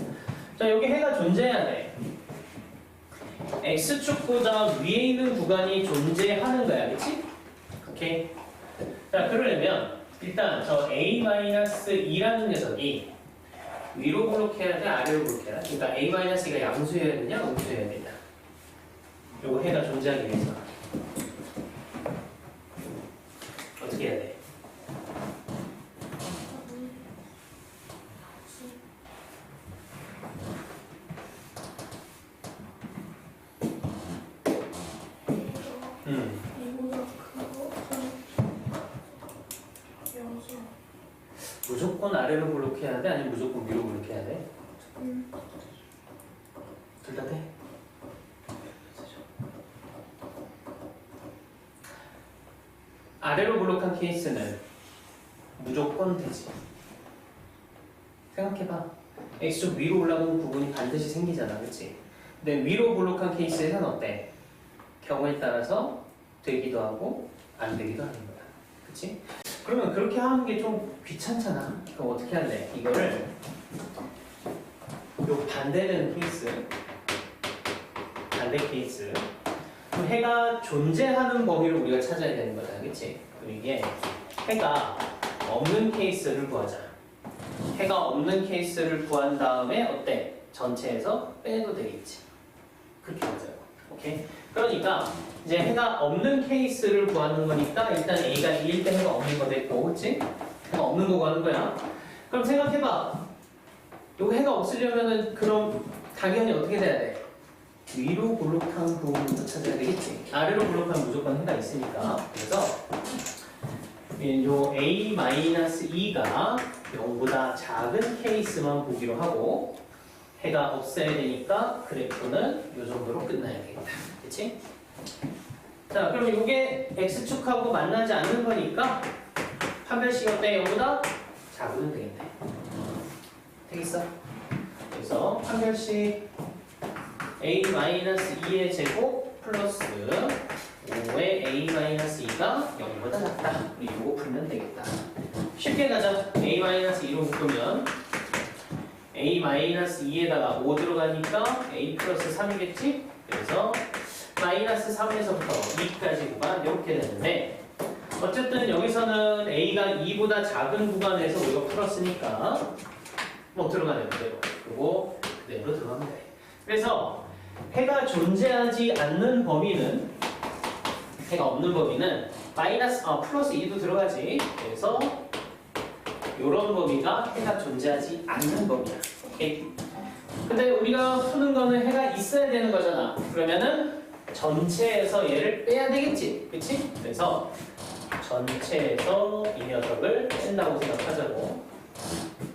자, 여기 해가 존재해야 돼. X축보다 위에 있는 구간이 존재하는 거야, 그치? 오케이? 자, 그러려면 일단 저 A-2라는 녀석이 위로 블록해야 돼, 아래로 블록해야 돼? 그러니까 A-2가 양수여야 되냐, 음수여야 되냐? 요거 해가 존재하기 위해서 어떻게 해야 돼? 무조건 아래로 블록해야 돼? 아니면 무조건 위로 블록해야 돼? 아래로 블록한 케이스는 무조건 되지. 생각해봐. x축 위로 올라가는 부분이 반드시 생기잖아, 그치? 근데 위로 블록한 케이스에서는 어때? 경우에 따라서 되기도 하고 안 되기도 하는 거야, 그치? 그러면 그렇게 하는 게 좀 귀찮잖아. 그럼 어떻게 할래? 이거를 요 반대되는 케이스, 반대 케이스. 그럼 해가 존재하는 범위를 우리가 찾아야 되는 거잖아, 그치? 그럼 이게 해가 없는 케이스를 구하자. 해가 없는 케이스를 구한 다음에 어때? 전체에서 빼도 되겠지. 그렇게 하자고. 오케이? 그러니까 이제 해가 없는 케이스를 구하는 거니까 일단 A가 2일 때 해가 없는 거 됐고, 그치? 해가 없는 거 구하는 거야. 그럼 생각해봐. 요 해가 없으려면은 그럼 당연히 어떻게 돼야 돼? 위로 블록한 부분부터 찾아야 되겠지. 아래로 블록하면 무조건 해가 있으니까. 그래서 요 A-2가 0보다 작은 케이스만 보기로 하고 해가 없어야 되니까 그래프는 요 정도로 끝나야 되겠다. 그치? 자, 그럼 이게 X축하고 만나지 않는 거니까 판별식 어때? 0보다 작으면 되겠네. 되겠어? 그래서 판별식 A-2의 제곱 플러스 5의 A-2가 0보다 작다. 우리 이거 풀면 되겠다. 쉽게 가자. A-2로 묶으면 A-2에다가 5 들어가니까 A 플러스 3이겠지? 그래서 마이너스 3에서부터 2까지 구간 이렇게 되는데 어쨌든 여기서는 A가 2보다 작은 구간에서 우리가 풀었으니까 뭐 들어가네 그대로. 그리고 그대로 들어가면 돼. 그래서 해가 존재하지 않는 범위는 해가 없는 범위는 플러스 2도 들어가지. 그래서 이런 범위가 해가 존재하지 않는 범위야. 오케이? 근데 우리가 푸는 거는 해가 있어야 되는 거잖아. 그러면은 전체에서 얘를 빼야 되겠지. 그치? 그래서 전체에서 이 녀석을 뺀다고 생각하자고.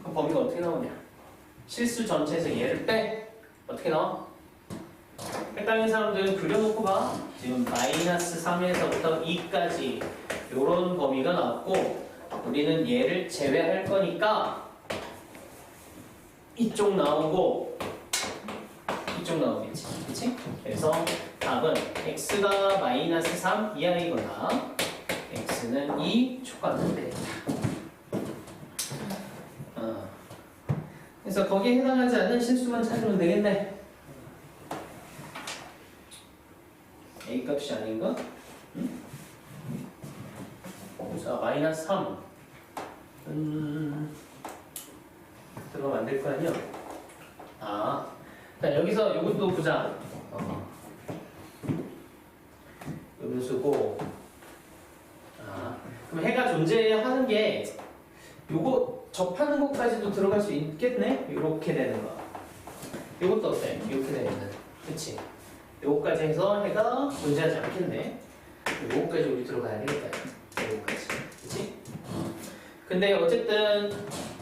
그럼 범위가 어떻게 나오냐? 실수 전체에서 얘를 빼. 어떻게 나와? 헷갈리는 사람들은 그려놓고 봐. 지금 마이너스 3에서부터 2까지 이런 범위가 나왔고 우리는 얘를 제외할 거니까 이쪽 나오고 이쪽 나오겠지. 그치? 그래서 답은 x가 마이너스 3 이하이거나 x는 2 초과하면 되겠다. 그래서 거기에 해당하지 않는 실수만 찾으면 되겠네. A 값이 아닌가? 응? 자, 마이너스 3 들어가면 안 될 거 아니야? 자, 여기서 이것도 보자. 음수고 그럼 해가 존재하는 게 요거 접하는 것까지도 들어갈 수 있겠네? 이렇게 되는 거. 이것도 어때? 이렇게 되는. 그치? 요거까지 해서 해가 존재하지 않겠네. 요거까지 우리 들어가야 되겠다. 요거까지. 그치? 근데 어쨌든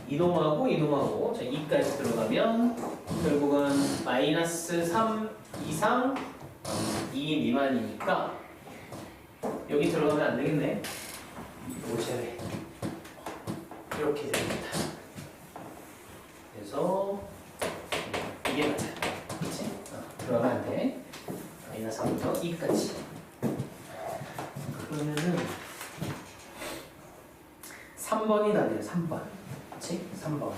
이놈하고 이놈하고 자 2까지 들어가면 결국은 마이너스 3 이상 2 미만이니까 여기 들어가면 안 되겠네. 요거 제외. 이렇게 됩니다. 그래서 이게 맞아. 그치? 들어가면 안 돼. 마이너스 3부터 2까지. 그러면은 3번이 답이에요. 3번. 그치? 3번.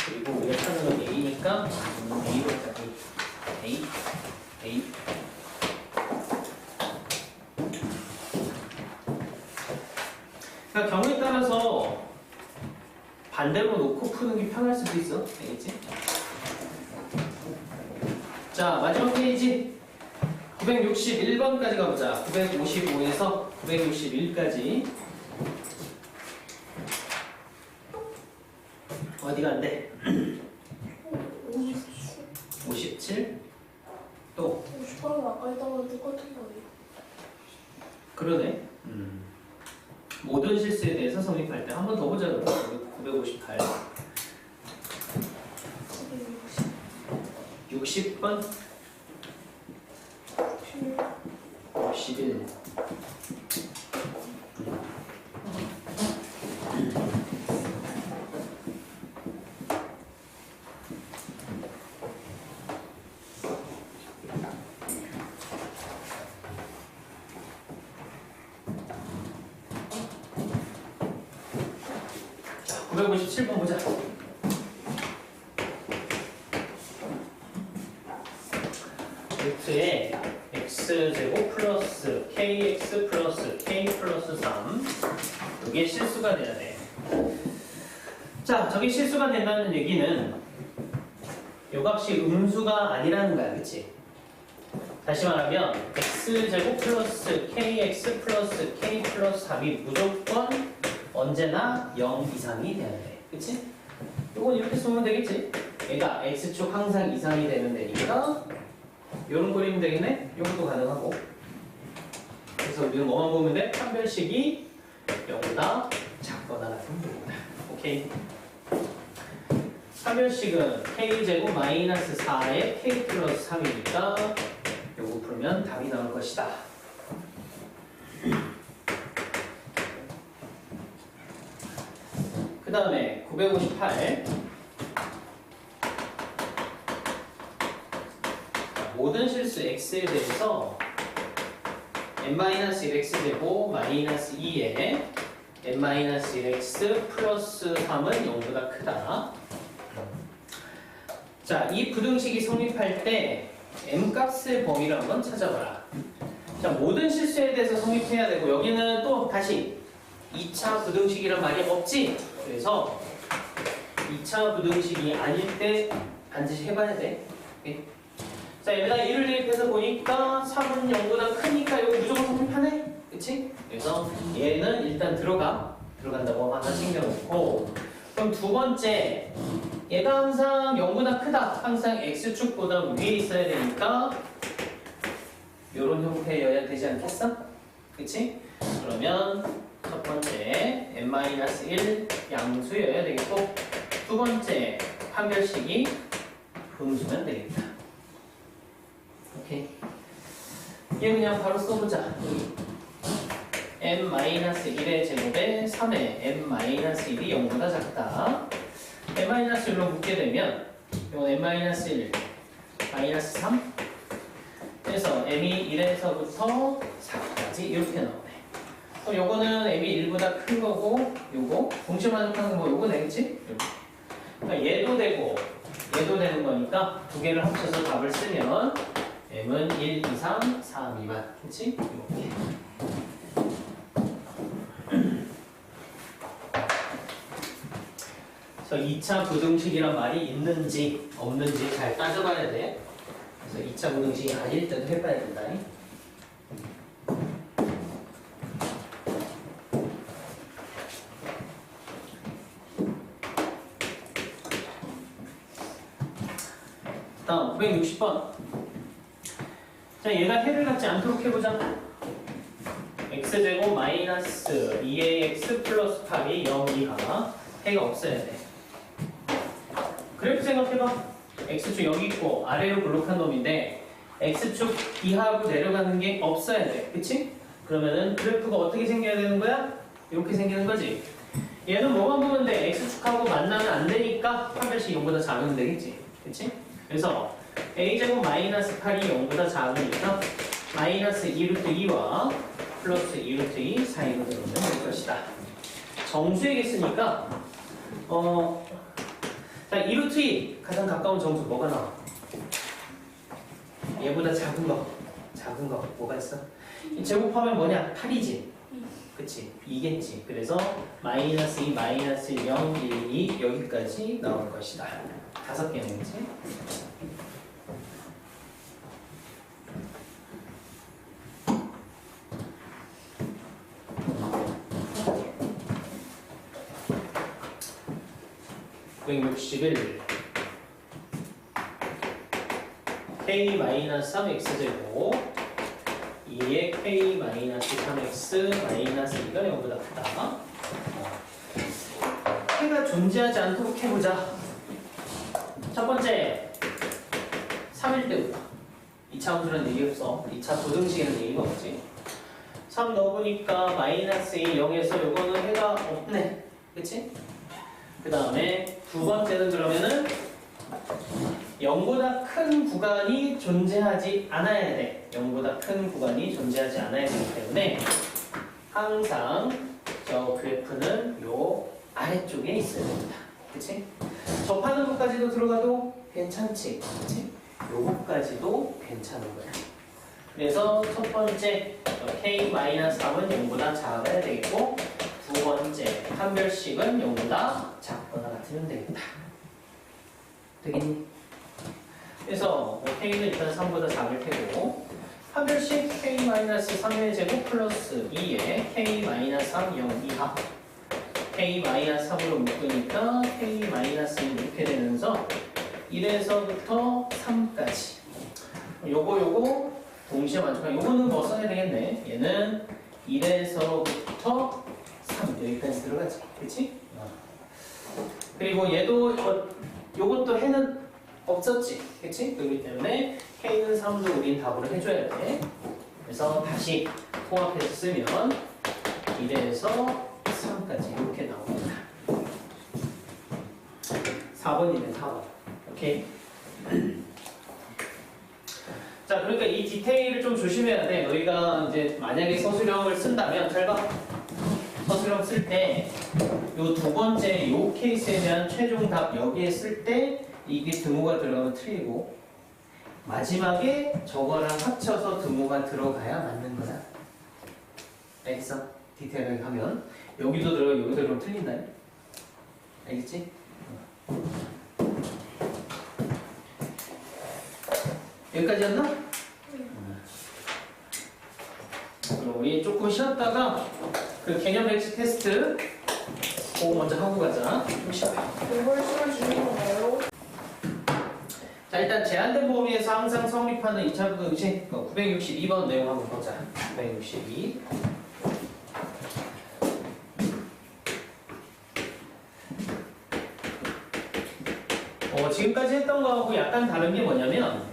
그리고 우리가 찾는 건 A니까 A로 자 A. 그러니까 경우에 따라서 반대로 놓고 푸는 게 편할 수도 있어. 알겠지? 자, 마지막 페이지 961번까지 가보자. 955에서 961까지. 어디가 안 돼? 57? 또? 58은 아까 했던 똑같은 거예요. 그러네. 모든 실수에 대해서 성립할 때 한 번 더 보자. 958. 60번? 61. 자, 957번 보자. 루트에 x제곱 플러스 kx 플러스 k 플러스 3 이게 실수가 돼야 돼. 자, 저게 실수가 된다는 얘기는 요 값이 음수가 아니라는 거야, 그치? 다시 말하면 x제곱 플러스 kx 플러스 k 플러스 3이 무조건 언제나 0 이상이 돼야 돼, 그치? 이건 이렇게 쓰면 되겠지? 얘가 x축 항상 이상이 되는 데니까 이런 그림 되겠네? 이것도 가능하고. 그래서 우리는 뭐만 보면 돼? 판별식이 0보다 작거나 같은 겁니다. 오케이. 판별식은 k제곱 마이너스 4에 k 플러스 3이니까 요거 풀면 답이 나올 것이다. 그 다음에 958. 모든 실수 x에 대해서 n-1x제곱 마이너스 2에 n-1x 플러스 3은 0보다 크다. 자, 이 부등식이 성립할 때 m값의 범위를 한번 찾아봐라. 자, 모든 실수에 대해서 성립해야 되고 여기는 또 다시 2차 부등식이란 말이 없지? 그래서 2차 부등식이 아닐 때 반드시 해봐야 돼. 오케이? 자, 여기다 1을 대입해서 보니까 3은 0보다 크니까 이거 무조건 성립하네? 그치? 그래서 얘는 일단 들어간다고 하나 챙겨놓고, 그럼 두 번째, 얘가 항상 0보다 크다. 항상 x축보다 위에 있어야 되니까 이런 형태여야 되지 않겠어? 그치? 그러면 첫 번째 n-1 양수여야 되겠고, 두 번째 판별식이 음수면 되겠다. 오케이. 얘 그냥 바로 써보자. n-1의 제곱에 3에 n-1이 0보다 작다. n-1로 묶게 되면 이건 n-1 마이너스 3 그래서 m이 1에서부터 4까지 이렇게 나오네. 그럼 요거는 m이 1보다 큰 거고 요거 동시에 만족하는 거 요거 되겠지? 그러니까 얘도 되고 얘도 되는 거니까 두 개를 합쳐서 답을 쓰면 m은 1, 2, 3, 4 미만. 그치? 이렇게. 그래서 2차 부등식이란 말이 있는지 없는지 잘 따져봐야 돼. 그래서 2차 부등식이 아닐 때도 해봐야 된다. 다음 960번. 자, 얘가 해를 갖지 않도록 해보자. x제곱 마이너스 2ax 플러스 8이 0 이하. 해가 없어야 돼. 그래프 생각해봐. x축 여기 있고 아래로 블록한 놈인데 x축 이하로 내려가는 게 없어야 돼. 그치? 그러면은 그래프가 어떻게 생겨야 되는 거야? 이렇게 생기는 거지. 얘는 뭐만 보면 돼? x축하고 만나면 안 되니까 판별식 0보다 작으면 되겠지. 그치? 그래서 a제곱 마이너스 8이 0보다 작으니까 마이너스 2루트 2와 플러스 2루트 2 사이로 들어오면 될 것이다. 정수이겠으니까 자, 2루트 2 가장 가까운 정수 뭐가 나와? 얘보다 작은 거 뭐가 있어? 이 제곱하면 뭐냐? 8이지. 그치? 2겠지. 그래서 마이너스 2, 마이너스 0, 1, 2 여기까지 나올 것이다. 5개는 그치? (161) k-3x제곱 2의 k-3x 마이너스 2가 0보다 크다. 해가 존재하지 않도록 해보자. 첫 번째 3일 때부터 2차 2차 함수라는 얘기 없어. 2차 부등식이라는 얘기가 없지. 3 넣어보니까 마이너스 2, 0에서 요거는 해가 없네. 그치? 그 다음에 두 번째는 그러면은 0보다 큰 구간이 존재하지 않아야 돼. 0보다 큰 구간이 존재하지 않아야 되기 때문에 항상 저 그래프는 요 아래쪽에 있어야 됩니다. 그치? 접하는 것까지도 들어가도 괜찮지. 그치? 요것까지도 괜찮은 거야. 그래서 첫 번째 K-3은 0보다 작아야 되겠고 두 번째 판별식은 0보다 작거나 같으면 되겠다. 되겠니? 그래서 K는 일단 3보다 작을 테고 판별식 K-3의 제곱 플러스 2에 K-3 0 이하 K-3으로 묶으니까 K-1이 이렇게 되면서 1에서부터 3까지 요거 동시에 만족하면 요거는 뭐 써야 되겠네. 얘는 1에서부터 3 여기까지 들어가지. 그치? 그리고 얘도 요것도 해는 없었지. 그치? 그렇기 때문에 K는 3도 우린 답으로 해줘야 돼. 그래서 다시 통합해서 쓰면 1에서 3까지 이렇게 나옵니다. 4번이네 4번. 오케이. 자, 그러니까 이 디테일을 좀 조심해야 돼. 너희가 이제 만약에 서술형을 쓴다면 잘 봐. 서술형 쓸 때 요 두 번째 요 케이스에 대한 최종 답 여기에 쓸 때 이게 등호가 들어가면 틀리고 마지막에 저거랑 합쳐서 등호가 들어가야 맞는 거다. 알겠어? 디테일하게 하면 여기도 들어가 여기도 들어가면 틀린다. 알겠지? 여기까지였나? 그럼 우리 조금 쉬었다가 그 개념 백지 테스트 그거 먼저 하고 가자. 좀 쉬어요. 이걸 써주는 건가요? 자, 일단 제한된 범위에서 항상 성립하는 2차 부등식 962번 내용 한번 보자. 962. 지금까지 했던 거하고 약간 다른 게 뭐냐면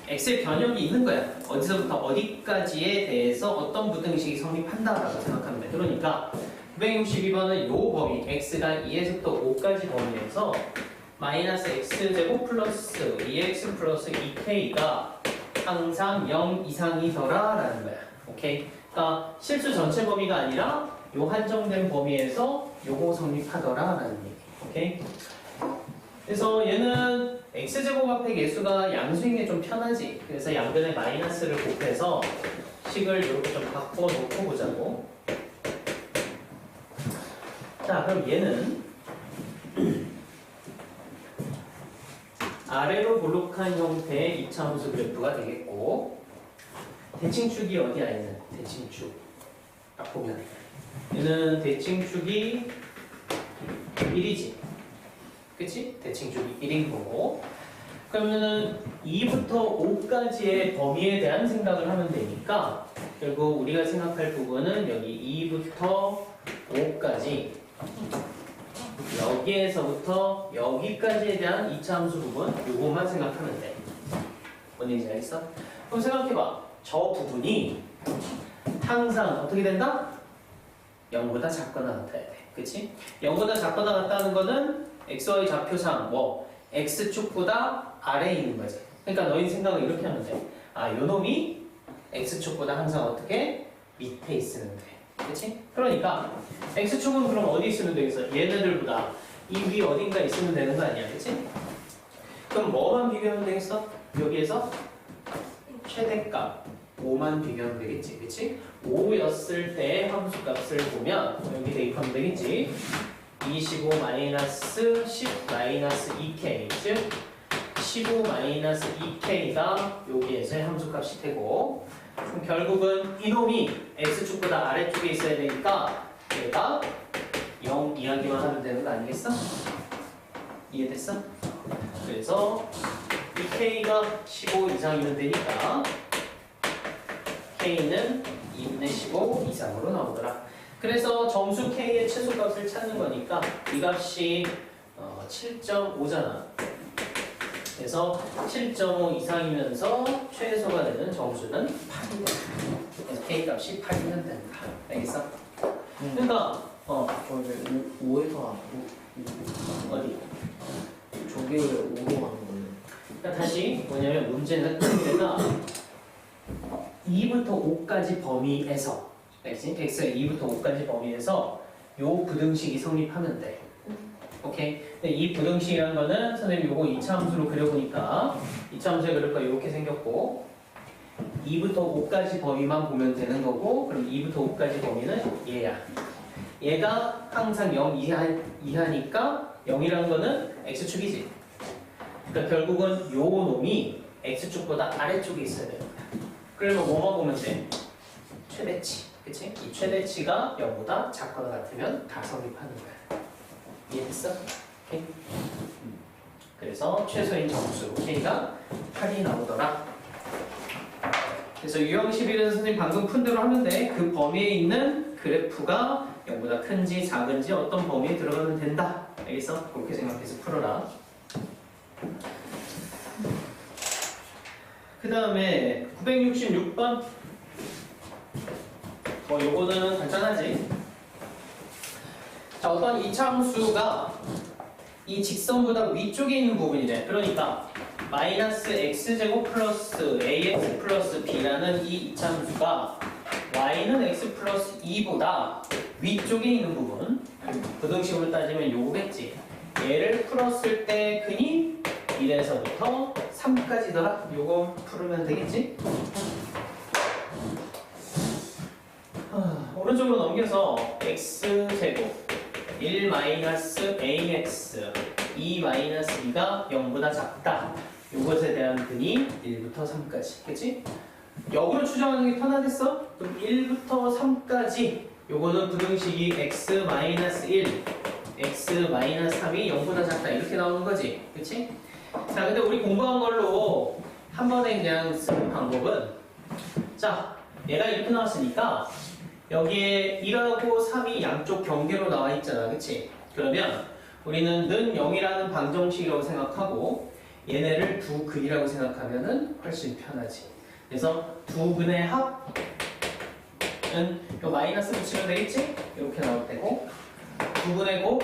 x의 변형이 있는 거야. 어디서부터 어디까지에 대해서 어떤 부등식이 성립한다라고 생각하면 돼. 그러니까 962번은 요 범위 x가 2에서부터 5까지 범위에서 마이너스 x제곱 플러스 2x 플러스 2k가 항상 0 이상이더라 라는 거야. 오케이? 그러니까 실수 전체 범위가 아니라 요 한정된 범위에서 요거 성립하더라 라는 얘기. 오케이? 그래서 얘는 x제곱 앞에 개수가 양수인 게 좀 편하지. 그래서 양변에 마이너스를 곱해서 식을 이렇게 좀 바꿔놓고 보자고. 자, 그럼 얘는 아래로 볼록한 형태의 2차 함수 그래프가 되겠고 대칭축이 어디야 얘는? 대칭축 딱 보면 얘는 대칭축이 1이지. 그치? 대칭축이 1인 거고 그러면은 2부터 5까지의 범위에 대한 생각을 하면 되니까 결국 우리가 생각할 부분은 여기 2부터 5까지 여기에서부터 여기까지에 대한 2차 함수 부분 요것만 생각하면 돼. 뭔 얘기인지 알겠어? 그럼 생각해봐. 저 부분이 항상 어떻게 된다? 0보다 작거나 같아야 돼. 그치? 0보다 작거나 같다는 거는 xy 좌표상 x축보다 아래에 있는 거지. 그러니까 너희 생각을 이렇게 하면 돼. 아, 요 놈이 x축보다 항상 어떻게? 밑에 있으면 돼. 그치? 그러니까 x축은 그럼 어디 있으면 되겠어? 얘네들보다 이 위 어딘가 있으면 되는 거 아니야? 그치? 그럼 뭐만 비교하면 되겠어? 여기에서 최대값 5만 비교하면 되겠지. 그치? 5였을 때 함수값을 보면 여기 대입하면 되겠지. 25 마이너스 10 마이너스 2k 즉 15 마이너스 2k가 여기에서의 함수값이 되고 그럼 결국은 이놈이 x축보다 아래쪽에 있어야 되니까 얘가 0 이하기만 하면 되는 거 아니겠어? 이해됐어? 그래서 이 k가 15 이상이면 되니까 k는 2분의 15 이상으로 나오더라. 그래서 정수 k의 최소값을 찾는 거니까 이 값이 7.5잖아. 그래서 7.5 이상이면서 최소가 되는 정수는 8이다. 그래서 K값이 8이면 된다. 알겠어? 그러니까 이제 5에서 어디? 저게 왜 5로 가는 거예요? 그러니까 다시 뭐냐면 문제는 내가 2부터 5까지 범위에서 알겠지? x가 2부터 5까지 범위에서 요 부등식이 성립하면 돼. 오케이? 근데 이 부등식이라는 거는 선생님 요거 2차 함수로 그려보니까 2차 함수의 그래프가 이렇게 생겼고 2부터 5까지 범위만 보면 되는 거고 그럼 2부터 5까지 범위는 얘야. 얘가 항상 0 이하니까 0이라는 거는 x축이지. 그러니까 결국은 요 놈이 x축보다 아래쪽에 있어야 됩니다. 그러면 뭐만 보면 돼? 최대치. 그치? 이 최대치가 0보다 작거나 같으면 다 성립하는 거야. 이해됐어? 오케이? 그래서 최소인 정수 K가 8이 나오더라. 그래서 유형 11에서 선생님 방금 푼 대로 하면 돼. 그 범위에 있는 그래프가 0보다 큰지 작은지 어떤 범위에 들어가면 된다. 알겠어? 그렇게 생각해서 풀어라. 그 다음에 966번 요거는 간단하지. 자, 어떤 이차함수가 이 직선보다 위쪽에 있는 부분이래. 그러니까 마이너스 x제곱 플러스 ax 플러스 b라는 이 이차함수가 y는 x 플러스 2보다 위쪽에 있는 부분, 부등식으로 따지면 요거겠지. 얘를 풀었을 때 근이 1에서부터 3까지더라. 요거 풀으면 되겠지? 오른쪽으로 넘겨서 x제곱 1 마이너스 ax 2 마이너스 2가 0보다 작다. 요것에 대한 근이 1부터 3까지. 그치? 역으로 추정하는 게 편하겠어? 그럼 1부터 3까지 요거는 부등식이 x 마이너스 1 x 마이너스 3이 0보다 작다 이렇게 나오는 거지. 그치? 자, 근데 우리 공부한 걸로 한 번에 그냥 쓰는 방법은 자, 얘가 이렇게 나왔으니까 여기에 1하고 3이 양쪽 경계로 나와 있잖아. 그치? 그러면 우리는 는 0이라는 방정식이라고 생각하고 얘네를 두 근이라고 생각하면은 훨씬 편하지. 그래서 두 근의 합은 요 마이너스 붙이면 되겠지? 이렇게 나올 테고 두 근의 곱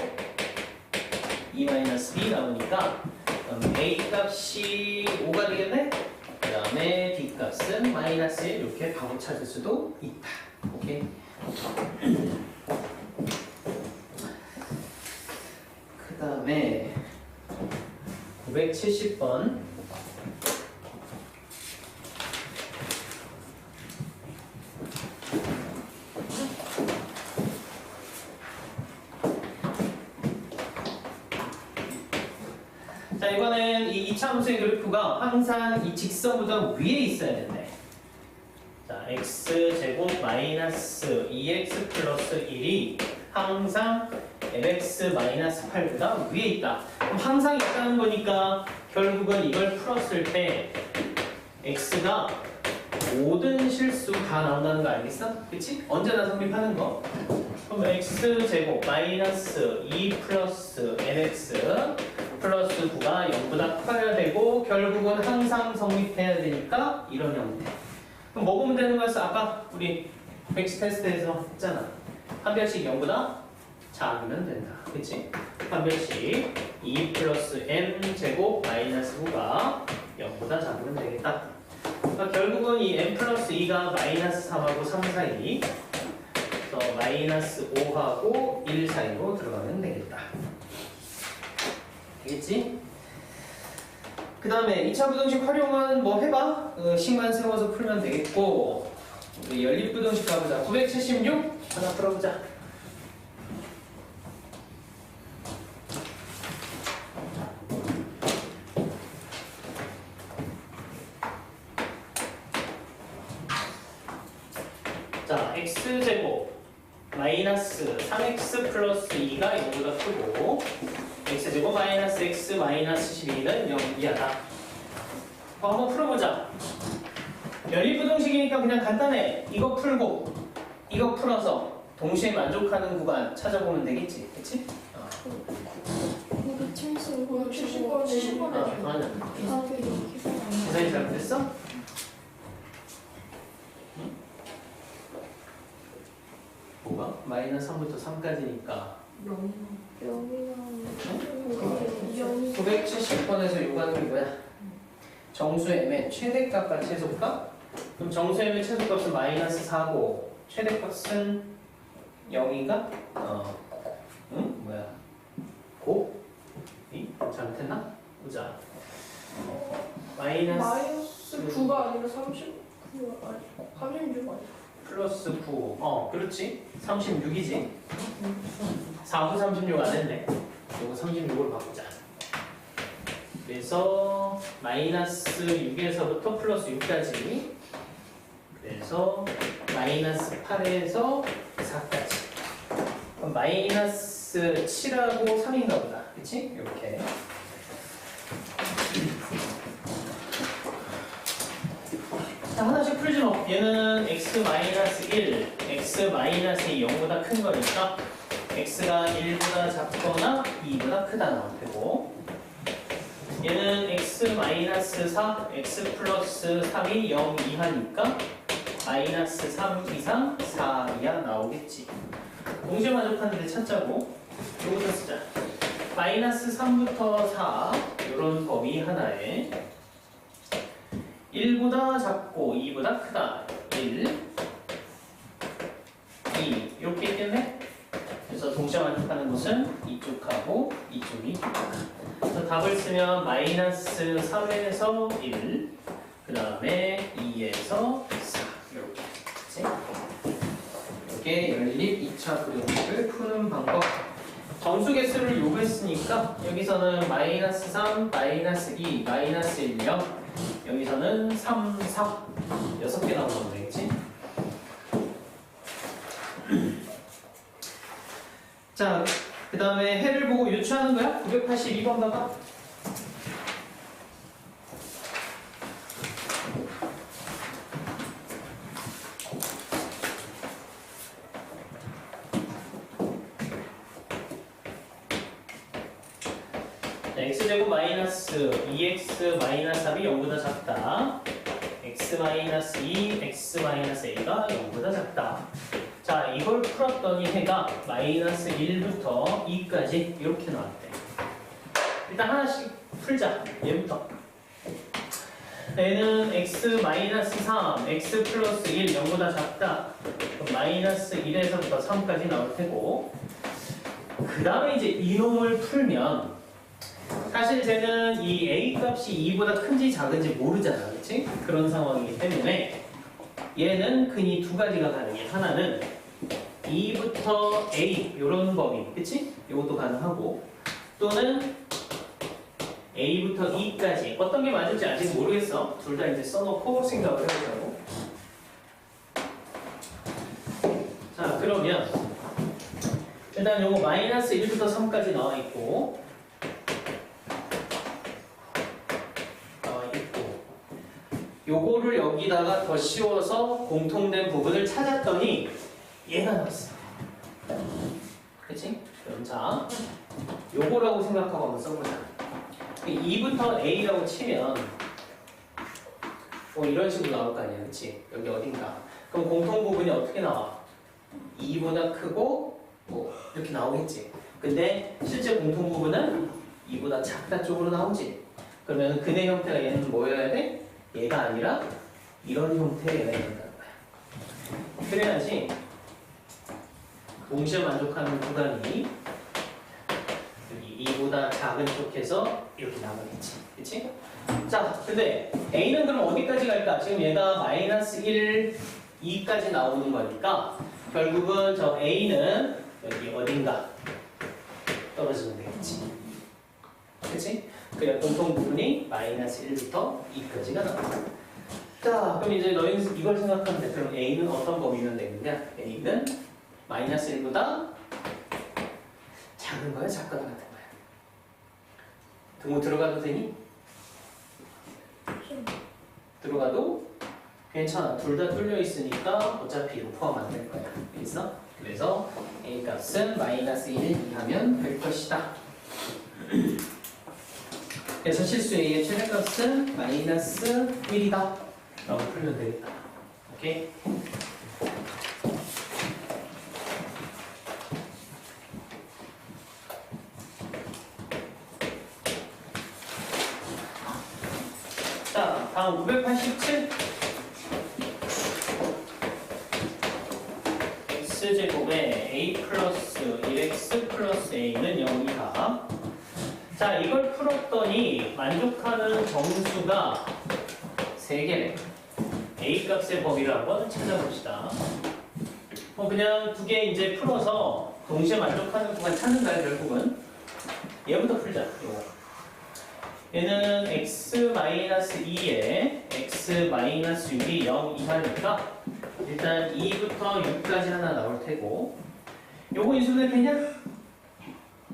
2 마이너스 b 나오니까 a 값이 5가 되겠네? 그 다음에 b 값은 마이너스 1 이렇게 바로 찾을 수도 있다. 오케이? 그 다음에 970번 자, 이번엔 이 이차함수의 그래프가 항상 이 직선보다 위에 있어야 된대. 자, x제곱 마이너스 2x 플러스 1이 항상 mx 마이너스 8보다 위에 있다. 그럼 항상 있다는 거니까 결국은 이걸 풀었을 때 x가 모든 실수 다 나온다는 거 알겠어? 그치? 언제나 성립하는 거. 그럼 x제곱 마이너스 2 플러스 mx 플러스 9가 0보다 커야 되고 결국은 항상 성립해야 되니까 이런 형태. 그럼 뭐 보면 되는 거였어? 아까 우리 백시 테스트에서 했잖아. 한 별씩 0보다 작으면 된다. 그치? 한 별씩 2 플러스 m 제곱 마이너스 9가 0보다 작으면 되겠다. 그러니까 결국은 이 m 플러스 2가 마이너스 3하고 3 사이 그래서 마이너스 5하고 1 사이로 들어가면 되겠다. 되겠지? 그 다음에 2차 부등식 활용은 뭐 해봐? 식만 세워서 풀면 되겠고 우리 연립부등식 가보자. 976 하나 풀어보자. 자, x제곱 마이너스 3x 플러스 2가 0보다 크고 x제곱 마이너스 x 마이너스 12는 0 이하다. 한번 풀어보자. 연립부등식이니까 그냥 간단해. 이거 풀고 이거 풀어서 동시에 만족하는 구간 찾아보면 되겠지. 그치? 2070번 70번 아니 계산이 잘못됐어? 뭐가? 마이너스 3부터 3까지니까 970번에서 요구하는 게 뭐야? 정수의 최대값과 최소값? 그럼 정수의 최소값은 마이너스 4고 최대값은 0인가? 응? 뭐야? 고? 이? 잘못했나? 보자. 마이너스 9가 아니라 39가 아니 36 아니야? 플러스 9. 그렇지. 36이지. 4구 36 안 했네. 이거 36으로 바꾸자. 그래서 마이너스 6에서부터 플러스 6까지. 그래서 마이너스 8에서 4까지. 그럼 마이너스 7하고 3인가 보다. 그치? 이렇게. 자, 하나씩 풀지 뭐. 얘는 x-1, x-2 0보다 큰 거니까 x가 1보다 작거나 2보다 크다 나올 테고, 얘는 x-4, x 플러스 3이 0 이하니까 마이너스 3 이상 4 이하 나오겠지. 동시에 만족하는 데 찾자고. 이거부터 쓰자. 마이너스 3부터 4 이런 범위 하나에 1보다 작고 2보다 크다. 1, 2 이렇게 있겠네. 그래서 동시에 만족하는 것은 이쪽하고 이쪽이. 그래서 답을 쓰면 마이너스 3에서 1, 그 다음에 2에서 4 이렇게. 그치? 이렇게 연립 2차 부등식을 푸는 방법. 정수 개수를 요구했으니까 여기서는 마이너스 3, 마이너스 2, 마이너스 1, 0. 여기서는 3, 4 6개 나오면 되겠지? 자, 그 다음에 해를 보고 유추하는 거야? 982번 봐봐. x제곱 마이너스 2x 마이너스 3이 0보다 작다. x 마이너스 2, x 마이너스 a가 0보다 작다. 자, 이걸 풀었더니 해가 마이너스 1부터 2까지 이렇게 나왔대. 일단 하나씩 풀자. 얘부터. 얘는 x 마이너스 3, x 플러스 1, 0보다 작다. 그럼 마이너스 1에서부터 3까지 나올 테고, 그 다음에 이제 이놈을 풀면 사실 쟤는 이 a 값이 2보다 큰지 작은지 모르잖아, 그치? 그런 상황이기 때문에 얘는 흔히 두 가지가 가능해. 하나는 2부터 a 이런 범위, 그치? 이것도 가능하고, 또는 a부터 2까지 어떤 게 맞을지 아직 모르겠어. 둘 다 이제 써놓고 생각을 해보자고. 자, 그러면 일단 요거 마이너스 1부터 3까지 나와 있고, 요거를 여기다가 더 씌워서 공통된 부분을 찾았더니 얘가 나왔어. 그치? 그럼 자, 요거라고 생각하고 한번 써보자. 2부터 a라고 치면 뭐 이런 식으로 나올 거 아니야, 그치? 여기 어딘가. 그럼 공통 부분이 어떻게 나와? 2보다 크고 뭐 이렇게 나오겠지. 근데 실제 공통 부분은 2보다 작다 쪽으로 나오지. 그러면 근의 형태가 얘는 뭐여야 돼? 얘가 아니라 이런 형태여야 된다는 거야. 그래야지 동시에 만족하는 구간이 여기 2보다 작은 쪽에서 이렇게 나가겠지. 그치? 자, 근데 A는 그럼 어디까지 갈까? 지금 얘가 마이너스 1, 2까지 나오는 거니까 결국은 저 A는 여기 어딘가 떨어지면 되겠지. 그치? 그래, 공통 부분이 마이너스 1부터 2까지가 나옵니다. 자, 그럼 이제 너희는 이걸 생각하면 돼. 그럼 A는 어떤 범위면 되느냐? A는 마이너스 1보다 작은 거야, 작거나 같은 거야? 등호 들어가도 되니? 들어가도 괜찮아. 둘 다 뚫려 있으니까 어차피 이거 포함 안 될 거야. 알겠어? 그래서 A 값은 마이너스 1 이하면 될 것이다. 그래서 실수 A의 최대값은 마이너스 1이다 라고 풀면 되겠다. 오케이? 자, 다음 987 x제곱에 a 플러스 1x 플러스 a는 0이다. 자, 이걸 풀었더니 만족하는 정수가 3개네. a 값의 범위를 한번 찾아봅시다. 그냥 2개 이제 풀어서 동시에 만족하는 구간 찾는 거야, 결국은. 얘부터 풀자. 요거. 얘는 x-2에 x-6이 0 이하니까 일단 2부터 6까지 하나 나올 테고, 요거 인수분해 되냐?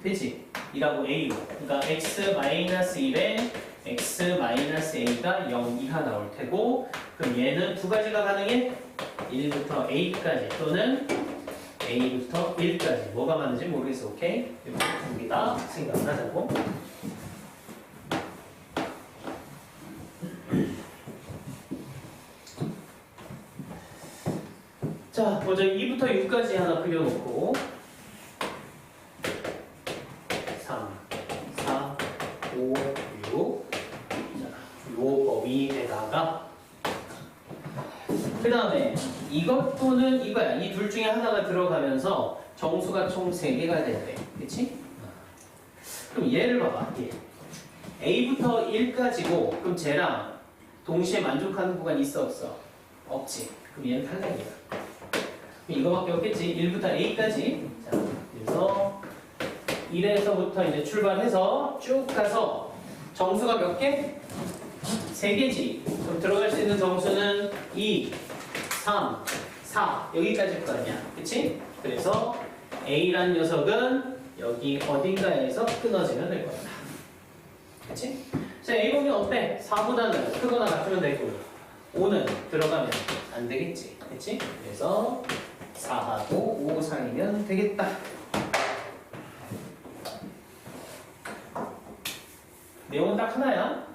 되지. 2라고 a로. 그러니까 x-1에 x-a가 0 이하 나올 테고, 그럼 얘는 두 가지가 가능해? 1부터 a까지 또는 a부터 1까지. 뭐가 맞는지 모르겠어. 오케이? 이렇게 두 개 다 생각을 하자고. 자, 먼저 2부터 6까지 하나 그려놓고 3, 4, 5, 6 자, 요 범위에다가 그 다음에 이것 또는 이거야. 이 둘 중에 하나가 들어가면서 정수가 총 3개가 된대. 그치? 그럼 얘를 봐봐. 얘. A부터 1까지고 그럼 쟤랑 동시에 만족하는 구간이 있어 없어? 없지. 그럼 얘는 탈락이야. 이거밖에 없겠지. 1부터 A까지. 자, 그래서 1에서부터 이제 출발해서 쭉 가서 정수가 몇 개? 3개지. 그럼 들어갈 수 있는 정수는 2, 3, 4 여기까지일 거 아니야. 그치? 그래서 A란 녀석은 여기 어딘가에서 끊어지면 될 거다. 그치? 자, A 보면 어때? 4보다는 크거나 같으면 되고 5는 들어가면 안 되겠지. 그치? 그래서 4하고 5 상이면 되겠다. 내용은 딱 하나야.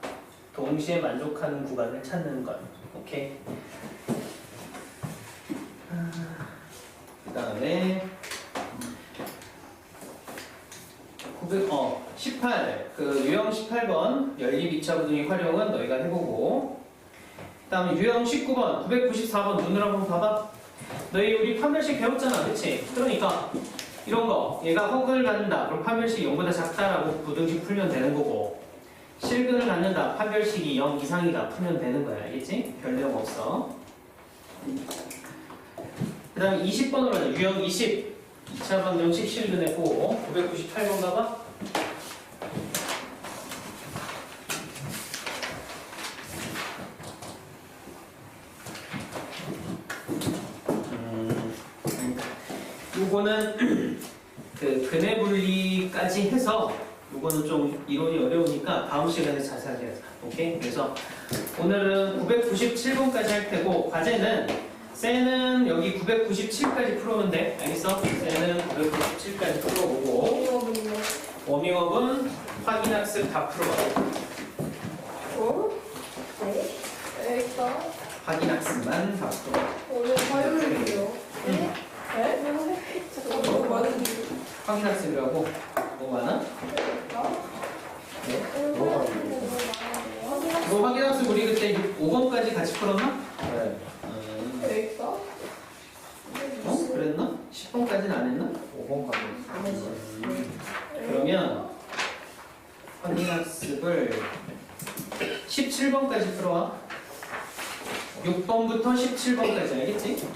동시에 만족하는 구간을 찾는 것. 오케이. 그 다음에 18. 그 유형 18번 연립 2차 부등의 활용은 너희가 해보고. 그 다음에 유형 19번 994번 눈으로 한번 봐봐. 너희 우리 판별식 배웠잖아, 그치? 그러니까 이런 거 얘가 허근을 갖는다 그럼 판별식이 0보다 작다라고 부등식 풀면 되는 거고, 실근을 갖는다 판별식이 0 이상이다 풀면 되는 거야. 알겠지? 별 내용 없어. 그 다음에 20번으로 하자. 유형 20 2차 방정식 실근했고 998번 가봐. 요거는 그 근해 분리까지 해서 요거는 좀 이론이 어려우니까 다음 시간에 자세하게 하자. 오케이? 그래서 오늘은 997번까지 할 테고 과제는 셀은 여기 997까지 풀어오면 돼. 알겠어? 셀은 997까지 풀어오고 워밍업은 확인학습 다 풀어봐. 네. 일단 확인학습만 다 풀어봐. 오늘 화요일이요. 네? 네? 너무 많은데. 확인학습이라고 뭐 많아? 네? 뭐가 너 확인학습 우리 그때 5번까지 같이 풀었나? 네. 일단 그랬나? 10번까지는 안 했나? 5번까지. 그러면 확인학습을 17번까지 풀어와. 6번부터 17번까지 알겠지?